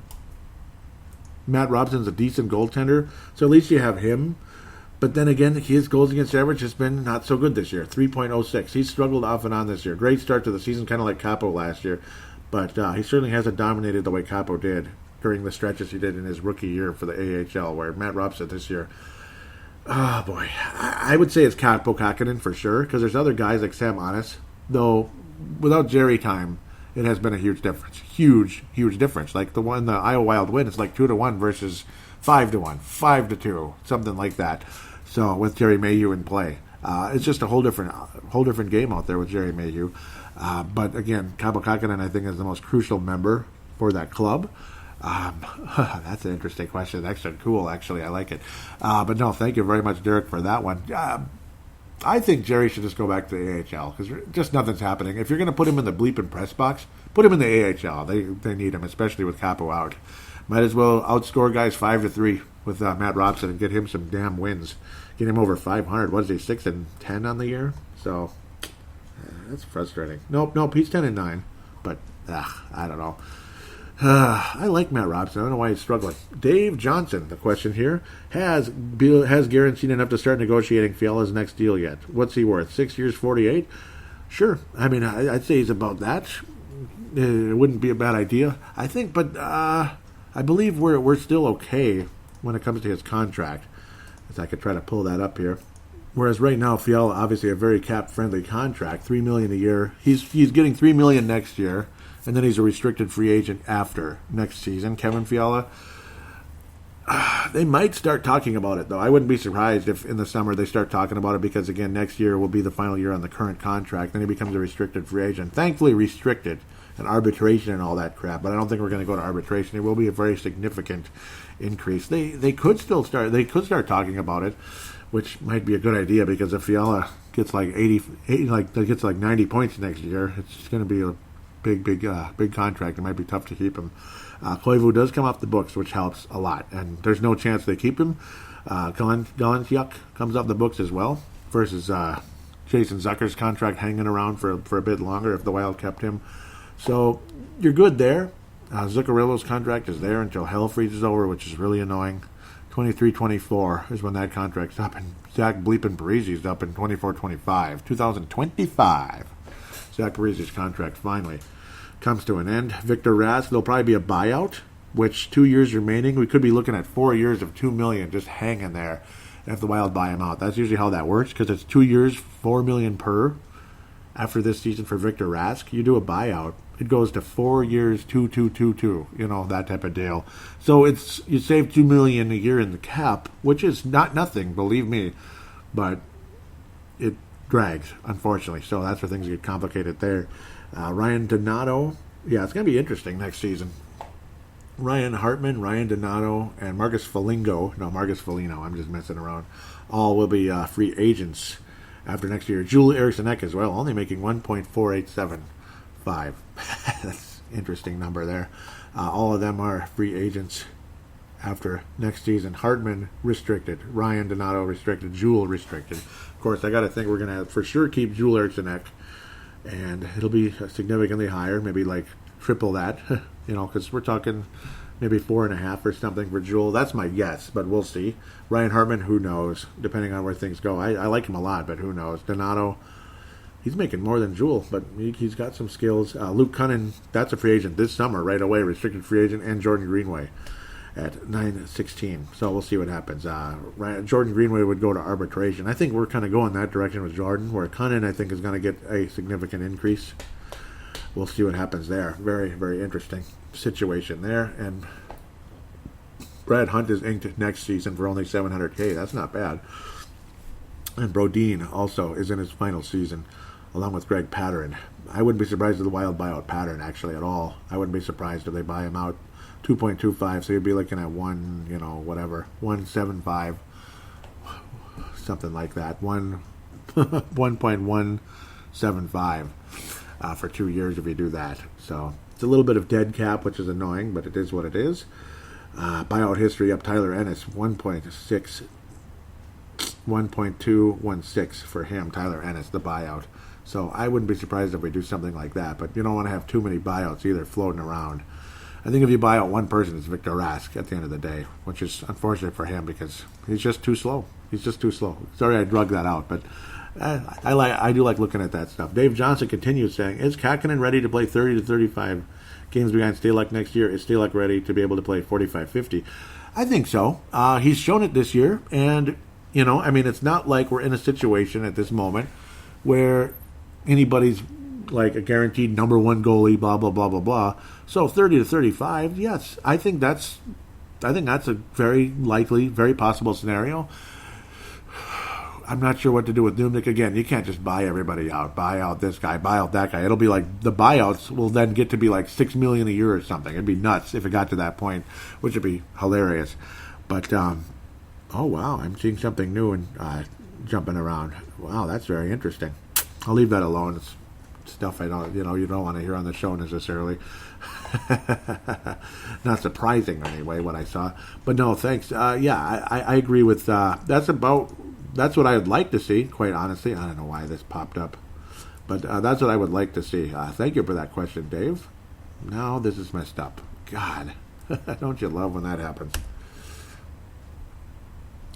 Matt Robson's a decent goaltender, so at least you have him. But then again, his goals against average has been not so good this year, 3.06. He's struggled off and on this year. Great start to the season, kind of like Kaapo last year. But he certainly hasn't dominated the way Kaapo did during the stretches he did in his rookie year for the AHL, where Matt Robson this year, oh boy, I would say it's Kaapo Kähkönen for sure, because there's other guys like Sam Honest, though without Jerry time, it has been a huge difference. Huge difference. Like the Iowa Wild win, it's like 2-1 versus 5-1, 5-2, something like that. So with Jerry Mayhew in play, it's just a whole different game out there with Jerry Mayhew. But again, Kaapo Kähkönen, I think, is the most crucial member for that club. That's an interesting question. Actually, cool. Actually, I like it. But no, thank you very much, Derek, for that one. I think Jerry should just go back to the AHL because just nothing's happening. If you're going to put him in the bleeping press box, put him in the AHL. They need him, especially with Kaapo out. Might as well outscore guys 5-3 with Matt Robson and get him some damn wins. Get him over 500. What is he, 6-10 on the year? So that's frustrating. Nope. He's 10-9. But I don't know. I like Matt Robson. I don't know why he's struggling. Dave Johnson, the question here, has Guerin seen enough to start negotiating Fiala's next deal yet? What's he worth? 6 years, 48? Sure. I mean, I'd say he's about that. It wouldn't be a bad idea, I think. But I believe we're still okay when it comes to his contract. As I could try to pull that up here. Whereas right now, Fiala, obviously a very cap-friendly contract, $3 million a year. He's getting $3 million next year. And then he's a restricted free agent after next season. Kevin Fiala, they might start talking about it, though. I wouldn't be surprised if in the summer they start talking about it because, again, next year will be the final year on the current contract. Then he becomes a restricted free agent. Thankfully, restricted and arbitration and all that crap. But I don't think we're going to go to arbitration. It will be a very significant increase. They could still start. They could start talking about it, which might be a good idea because if Fiala gets like 90 points next year, it's going to be a big contract. It might be tough to keep him. Koivu does come off the books, which helps a lot, and there's no chance they keep him. Galensiuk comes off the books as well, versus Jason Zucker's contract hanging around for a bit longer if the Wild kept him. So you're good there. Zuccarello's contract is there until hell freezes over, which is really annoying. 23-24 is when that contract's up, and Zach Bleepin Parisi's up in 24-25. 2025. Zach Parisi's contract finally comes to an end. Victor Rask, there'll probably be a buyout which 2 years remaining, we could be looking at 4 years of $2 million just hanging there if the Wild buy him out. That's usually how that works, because it's 2 years, $4 million per. After this season for Victor Rask, you do a buyout, it goes to 4 years, 2, that type of deal. So you save $2 million a year in the cap, which is not nothing, believe me, but it drags, unfortunately. So that's where things get complicated there. Ryan Donato, yeah, it's going to be interesting next season. Ryan Hartman, Ryan Donato, and Marcus Foligno, I'm just messing around, all will be free agents after next year. Joel Eriksson Ek as well, only making $1.4875. That's an interesting number there. All of them are free agents after next season. Hartman restricted, Ryan Donato restricted, Joel restricted. Of course, I got to think we're going to for sure keep Joel Eriksson Ek, and it'll be significantly higher, maybe like triple that, because we're talking maybe 4.5 or something for Joel. That's my guess, but we'll see. Ryan Hartman, who knows, depending on where things go. I like him a lot, but who knows. Donato, he's making more than Joel, but he's got some skills. Luke Cunnin, that's a free agent this summer, right away, restricted free agent, and Jordan Greenway at 9.16. So we'll see what happens. Jordan Greenway would go to arbitration. I think we're kind of going that direction with Jordan, where Cunnin, I think, is going to get a significant increase. We'll see what happens there. Very, very interesting situation there. And Brad Hunt is inked next season for only $700K. That's not bad. And Brodin also is in his final season, along with Greg Pateryn. I wouldn't be surprised if the Wild buy out Pateryn, actually, at all. I wouldn't be surprised if they buy him out 2.25, so you'd be looking at 1.75, something like that. 1.175 for 2 years if you do that. So it's a little bit of dead cap, which is annoying, but it is what it is. Buyout history up, Tyler Ennis, 1.216 for him, Tyler Ennis, the buyout. So I wouldn't be surprised if we do something like that, but you don't want to have too many buyouts either floating around. I think if you buy out one person, it's Victor Rask at the end of the day, which is unfortunate for him because he's just too slow. Sorry I drug that out, but I do like looking at that stuff. Dave Johnson continues saying, is Kakkonen ready to play 30 to 35 games behind Stalock next year? Is Stalock ready to be able to play 45-50? I think so. He's shown it this year, and, it's not like we're in a situation at this moment where anybody's like a guaranteed number one goalie, blah, blah, blah, blah, blah. So 30 to 35, yes, I think that's a very likely, very possible scenario. I'm not sure what to do with Numnik. Again, you can't just buy everybody out. Buy out this guy, buy out that guy. It'll be like the buyouts will then get to be like $6 million a year or something. It'd be nuts if it got to that point, which would be hilarious. But, oh, wow, I'm seeing something new and jumping around. Wow, that's very interesting. I'll leave that alone. It's stuff you don't want to hear on the show necessarily. Not surprising anyway, what I saw. But no, thanks. I agree with that's what I would like to see, quite honestly. I don't know why this popped up. But that's what I would like to see. Thank you for that question, Dave. Now this is messed up. God, don't you love when that happens?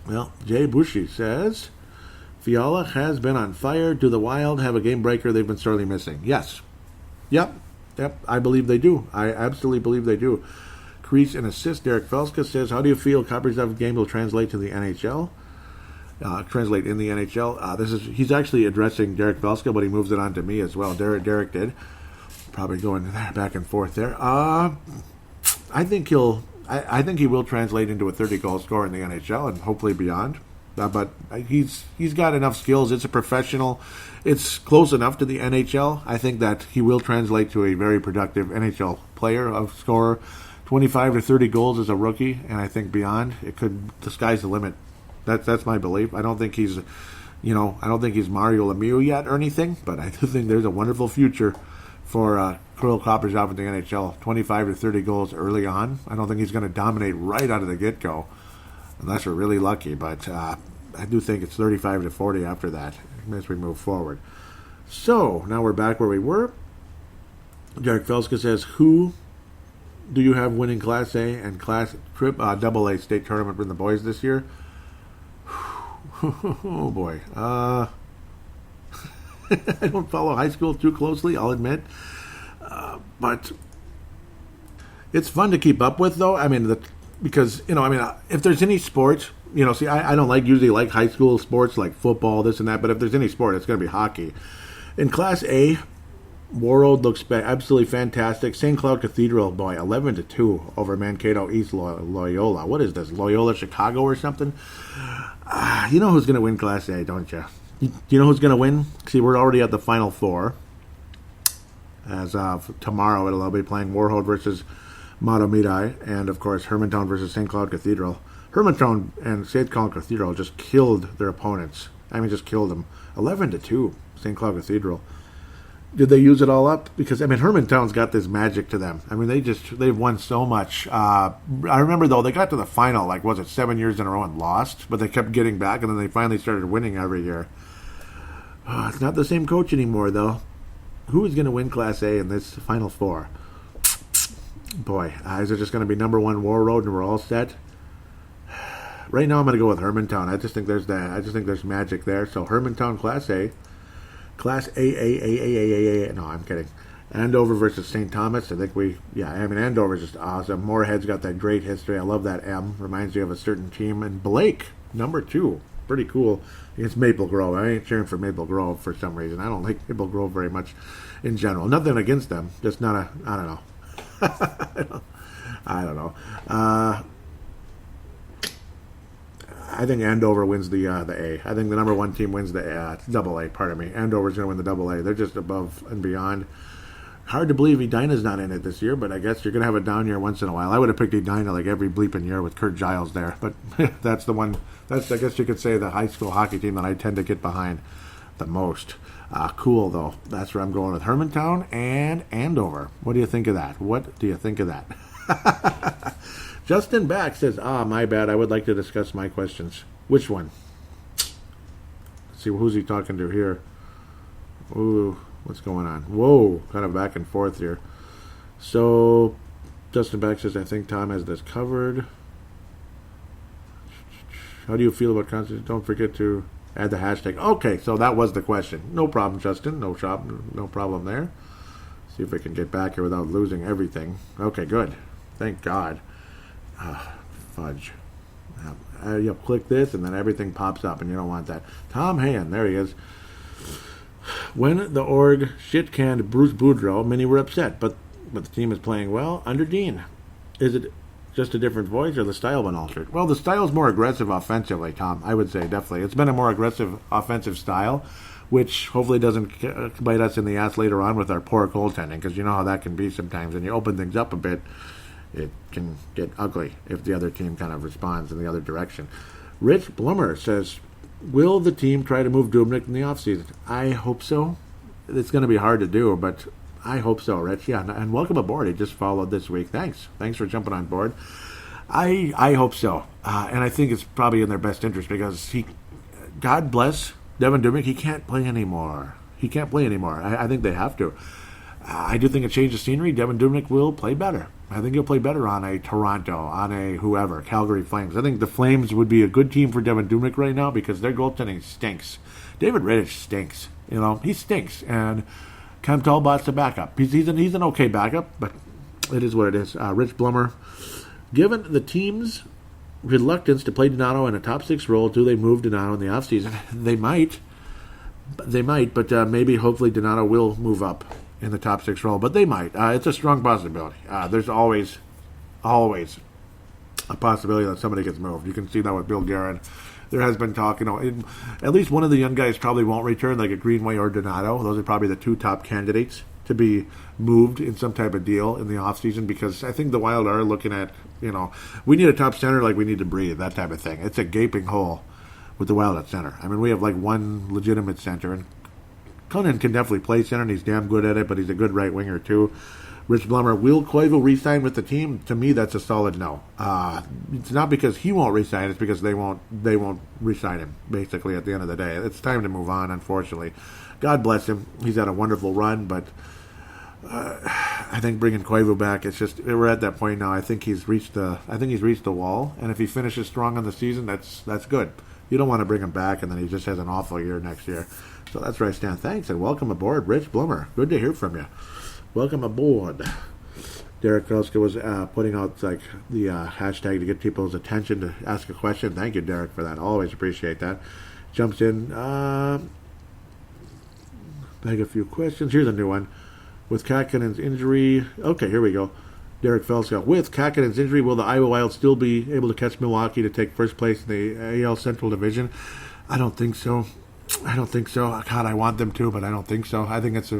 Well, Jay Bushy says, Fiala has been on fire. Do the Wild have a game breaker they've been sorely missing? Yes. Yep. I believe they do. I absolutely believe they do. Crease and assist. Derek Felska says, how do you feel Kaprizov's game will translate to the NHL? Translate in the NHL. He's actually addressing Derek Velska, but he moves it on to me as well. Derek did. Probably going back and forth there. I think he will translate into a 30-goal scorer in the NHL and hopefully beyond. But he's got enough skills. It's a professional. It's close enough to the NHL. I think that he will translate to a very productive NHL player, a scorer. 25 to 30 goals as a rookie, and I think beyond. The sky's the limit. That's my belief. I don't think he's Mario Lemieux yet or anything, but I do think there's a wonderful future for Kirill Kaprizov in the NHL. 25 to 30 goals early on. I don't think he's going to dominate right out of the get-go, unless we're really lucky. But I do think it's 35 to 40 after that as we move forward. So now we're back where we were. Derek Felska says, who do you have winning Class A and Class Double A state tournament for the boys this year? Oh boy. I don't follow high school too closely, I'll admit. But It's fun to keep up with, though. I mean, because if there's any sport, see, I don't usually like high school sports like football, this and that. But if there's any sport, it's going to be hockey. In Class A, Warroad looks absolutely fantastic. St. Cloud Cathedral, boy, 11-2 over Mankato East Loyola. What is this, Loyola Chicago or something? You know who's going to win Class A, don't you? You know who's going to win? See, we're already at the Final Four. As tomorrow, it'll be playing Warroad versus Matomidi, and of course Hermantown versus St. Cloud Cathedral. Hermantown and St. Cloud Cathedral just killed their opponents. I mean, just killed them. 11-2, St. Cloud Cathedral. Did they use it all up? Because Hermantown's got this magic to them. I mean, they've won so much. I remember though they got to the final, 7 years in a row and lost, but they kept getting back, and then they finally started winning every year. It's not the same coach anymore though. Who is going to win Class A in this Final Four? Boy, is it just going to be number one Warroad and we're all set? Right now, I'm going to go with Hermantown. I just think there's magic there. So Hermantown Class A, Class A. No, I'm kidding. Andover versus St. Thomas. I think Andover's just awesome. Moorhead's got that great history. I love that M. Reminds me of a certain team. And Blake, number 2. Pretty cool against Maple Grove. I ain't cheering for Maple Grove for some reason. I don't like Maple Grove very much in general. Nothing against them. Just not I don't know. I don't know. I think Andover wins the A. I think the number 1 team wins the double A. Pardon me. Andover's going to win the double A. They're just above and beyond. Hard to believe Edina's not in it this year, but I guess you're going to have a down year once in a while. I would have picked Edina every bleeping year with Kurt Giles there, but that's the one. That's, I guess you could say, the high school hockey team that I tend to get behind the most. Cool, though. That's where I'm going with Hermantown and Andover. What do you think of that? Justin Back says, my bad. I would like to discuss my questions. Which one? Let's see, who's he talking to here? Ooh. What's going on? Whoa, kind of back and forth here. So, Justin Beck says, I think Tom has this covered. How do you feel about Constantine? Don't forget to add the hashtag. Okay, so that was the question. No problem, Justin. No problem there. See if we can get back here without losing everything. Okay, good. Thank God. Fudge. You click this, and then everything pops up, and you don't want that. Tom Hand, there he is. When the org shit-canned Bruce Boudreau, many were upset, but the team is playing well under Dean. Is it just a different voice, or the style been altered? Well, the style's more aggressive offensively, Tom. I would say, definitely. It's been a more aggressive offensive style, which hopefully doesn't bite us in the ass later on with our poor goaltending, because you know how that can be sometimes. When you open things up a bit, it can get ugly if the other team kind of responds in the other direction. Rich Blummer says, will the team try to move Dubnyk in the offseason? I hope so. It's going to be hard to do, but I hope so, Rich. Yeah, and welcome aboard. He just followed this week. Thanks for jumping on board. I hope so. And I think it's probably in their best interest because God bless Devin Dubnyk, he can't play anymore. I think they have to. I do think a change of scenery, Devin Dubnyk will play better. I think he'll play better on a Toronto, on a whoever, Calgary Flames. I think the Flames would be a good team for Devin Dubnyk right now because their goaltending stinks. David Rittich stinks. He stinks. And Cam Talbot's the backup. He's an okay backup, but it is what it is. Rich Blummer, given the team's reluctance to play Donato in a top 6 role, do they move Donato in the offseason? They might, but maybe hopefully Donato will move up in the top 6 role, but they might. It's a strong possibility. There's always a possibility that somebody gets moved. You can see that with Bill Guerin. There has been talk, at least one of the young guys probably won't return, like a Greenway or Donato. Those are probably the 2 top candidates to be moved in some type of deal in the offseason because I think the Wild are looking at, we need a top center like we need to breathe, that type of thing. It's a gaping hole with the Wild at center. I mean, we have one legitimate center, and Conan can definitely play center, and he's damn good at it, but he's a good right winger, too. Rich Blummer, will Koivu re-sign with the team? To me, that's a solid no. It's not because he won't re-sign, it's because they won't re-sign him, basically, at the end of the day. It's time to move on, unfortunately. God bless him. He's had a wonderful run, but I think bringing Koivu back, it's just, we're at that point now. I think he's reached the wall, and if he finishes strong on the season, that's good. You don't want to bring him back, and then he just has an awful year next year. So that's where I stand. Thanks, and welcome aboard, Rich Blummer. Good to hear from you. Welcome aboard. Derek Felska was putting out like the hashtag to get people's attention to ask a question. Thank you, Derek, for that. Always appreciate that. Jumps in. Beg a few questions. Here's a new one. With Kakkonen's injury... Okay, here we go. Derek Felska. With Kakkonen's injury, will the Iowa Wild still be able to catch Milwaukee to take first place in the AL Central Division? I don't think so. God, I want them to, but I don't think so. I think it's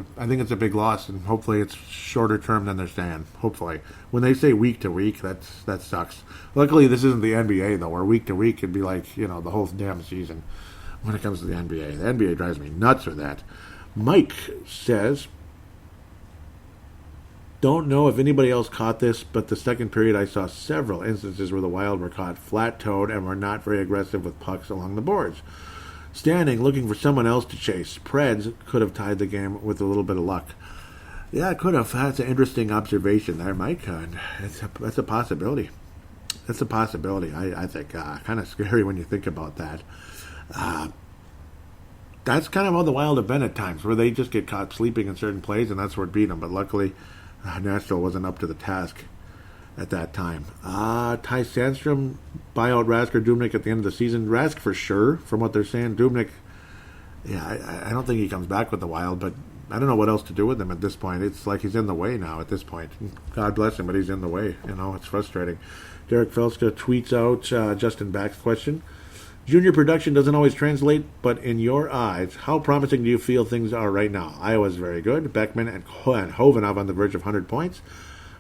a big loss, and hopefully it's shorter term than they're saying. Hopefully, when they say week to week, that sucks. Luckily, this isn't the NBA though, where week to week could be like the whole damn season. When it comes to the NBA drives me nuts with that. Mike says, don't know if anybody else caught this, but the second period I saw several instances where the Wild were caught flat-toed and were not very aggressive with pucks along the boards. Standing, looking for someone else to chase. Preds could have tied the game with a little bit of luck. Yeah, it could have. That's an interesting observation there, Mike. That's a possibility. That's a possibility. I think kind of scary when you think about that. That's kind of how the Wild have been at times, where they just get caught sleeping in certain plays, and that's where it beat them. But luckily, Nashville wasn't up to the task at that time. Ty Sandstrom, buyout Rask or Dubnyk at the end of the season. Rask for sure, from what they're saying. Dubnyk, yeah, I don't think he comes back with the Wild, but I don't know what else to do with him at this point. It's like he's in the way now at this point. God bless him, but he's in the way. It's frustrating. Derek Felska tweets out Justin Back's question. Junior production doesn't always translate, but in your eyes, how promising do you feel things are right now? Iowa's very good. Beckman and Hovanov on the verge of 100 points.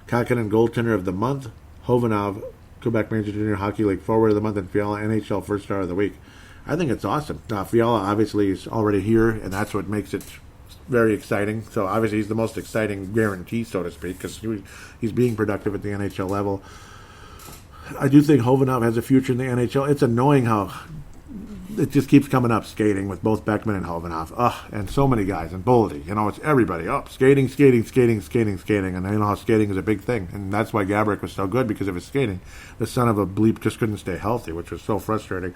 Kakkonen goaltender of the month. Hovanov, Quebec Major Junior Hockey League forward of the month, and Fiala NHL first star of the week. I think it's awesome. Fiala obviously is already here, and that's what makes it very exciting. So obviously he's the most exciting guarantee, so to speak, because he's being productive at the NHL level. I do think Hovanov has a future in the NHL. It's annoying how it just keeps coming up, skating with both Beckman and Hovanov. And so many guys. And Boldy. It's everybody. Skating. And how skating is a big thing. And that's why Gaborik was so good, because of his skating. The son of a bleep just couldn't stay healthy, which was so frustrating.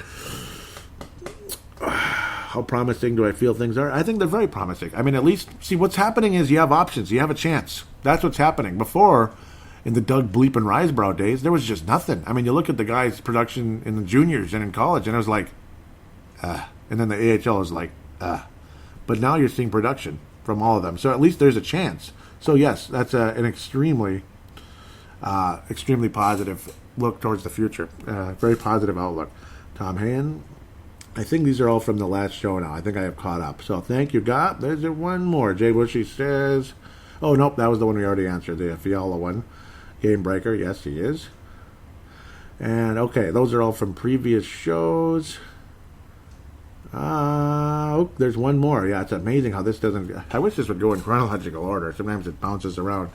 How promising do I feel things are? I think they're very promising. I mean, at least, see, what's happening is you have options. You have a chance. That's what's happening. Before, in the Doug Bleep and Risebrow days, there was just nothing. I mean, you look at the guys' production in the juniors and in college, and it was like, and then the AHL was like, But now you're seeing production from all of them. So at least there's a chance. So yes, that's an extremely positive look towards the future. Very positive outlook. Tom Hand. I think these are all from the last show now. I think I have caught up. So thank you, God. There's one more. Jay Bushy says, oh, nope, that was the one we already answered, the Fiala one. Gamebreaker, yes, he is. And, okay, those are all from previous shows. There's one more. Yeah, it's amazing how this doesn't... I wish this would go in chronological order. Sometimes it bounces around.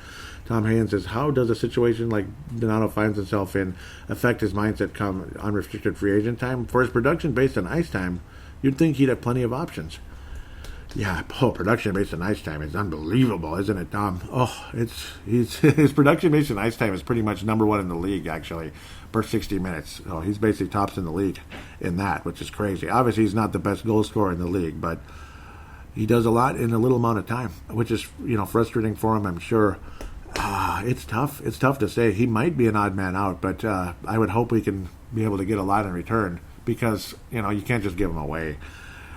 Tom Haynes says, how does a situation like Donato finds himself in affect his mindset come unrestricted free agent time? For his production based on ice time, you'd think he'd have plenty of options. Yeah, production based on ice time is unbelievable, isn't it, Tom? His production based on ice time is pretty much number one in the league, actually, per 60 minutes. So he's basically tops in the league in that, which is crazy. Obviously, he's not the best goal scorer in the league, but he does a lot in a little amount of time, which is, frustrating for him, I'm sure. It's tough. It's tough to say. He might be an odd man out, but I would hope we can be able to get a lot in return because, you can't just give him away.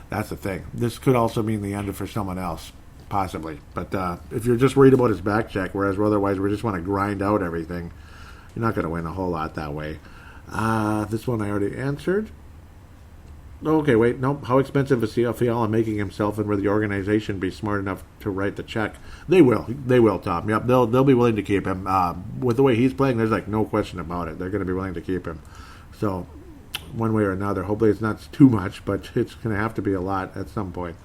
That's the thing. This could also mean the end for someone else, possibly. But if you're just worried about his back check, whereas otherwise we just want to grind out everything, you're not going to win a whole lot that way. This one I already answered. Okay, wait, nope. How expensive is Fiala making himself, and will the organization be smart enough to write the check? They will, Tom. Yep, they'll be willing to keep him. With the way he's playing, there's no question about it. They're going to be willing to keep him. So, one way or another, hopefully it's not too much, but it's going to have to be a lot at some point.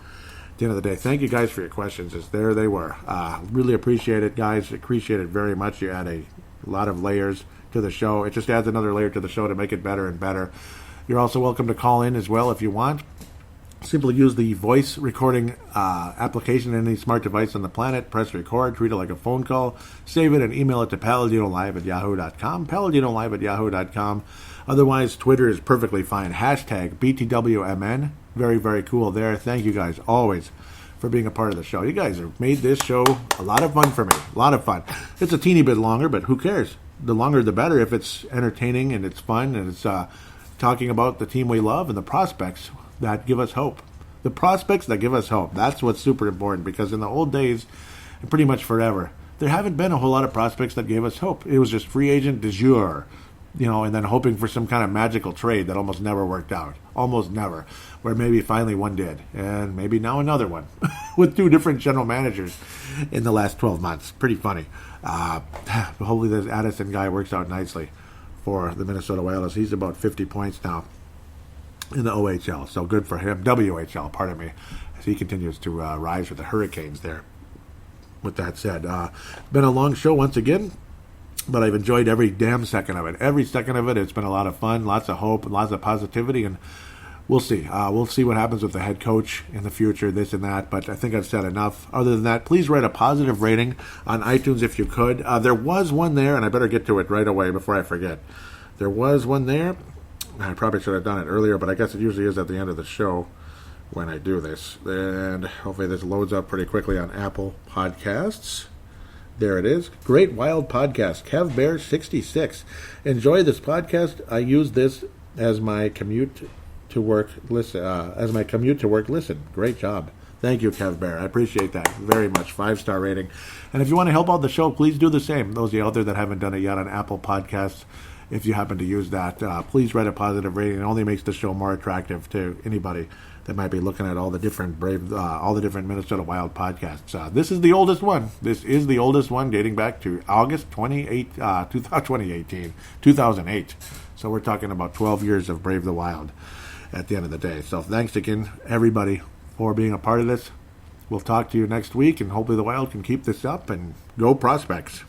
At the end of the day, thank you guys for your questions. There they were. Really appreciate it, guys. Appreciate it very much. You add a lot of layers to the show. It just adds another layer to the show to make it better and better. You're also welcome to call in as well if you want. Simply use the voice recording application in any smart device on the planet. Press record, treat it like a phone call, save it, and email it to paladinolive@yahoo.com, paladinolive@yahoo.com. Otherwise, Twitter is perfectly fine. Hashtag BTWMN. Very, very cool there. Thank you guys always for being a part of the show. You guys have made this show a lot of fun for me. A lot of fun. It's a teeny bit longer, but who cares? The longer the better if it's entertaining and it's fun and it's talking about the team we love and the prospects that give us hope. The prospects that give us hope. That's what's super important, because in the old days, and pretty much forever, there haven't been a whole lot of prospects that gave us hope. It was just free agent de jour, and then hoping for some kind of magical trade that almost never worked out. Almost never. Where maybe finally one did. And maybe now another one. With 2 different general managers in the last 12 months. Pretty funny. Hopefully this Addison guy works out nicely for the Minnesota Wild. He's about 50 points now in the OHL. So good for him. WHL, pardon me. As he continues to rise with the Hurricanes there. With that said, been a long show once again. But I've enjoyed every damn second of it. Every second of it. It's been a lot of fun, lots of hope, and lots of positivity. And we'll see. We'll see what happens with the head coach in the future, this and that. But I think I've said enough. Other than that, please write a positive rating on iTunes if you could. There was one there, and I better get to it right away before I forget. There was one there. I probably should have done it earlier, but I guess it usually is at the end of the show when I do this. And hopefully this loads up pretty quickly on Apple Podcasts. There it is. Great Wild Podcast. Kev Bear 66. Enjoy this podcast. I use this as my commute to work listen. Listen. Great job. Thank you, Kev Bear. I appreciate that very much. 5-star rating. And if you want to help out the show, please do the same. Those of you out there that haven't done it yet on Apple Podcasts, if you happen to use that, please write a positive rating. It only makes the show more attractive to anybody that might be looking at all the different Minnesota Wild podcasts. This is the oldest one. This is the oldest one, dating back to August 2008. So we're talking about 12 years of Brave the Wild at the end of the day. So thanks again, everybody, for being a part of this. We'll talk to you next week, and hopefully the Wild can keep this up and go Prospects.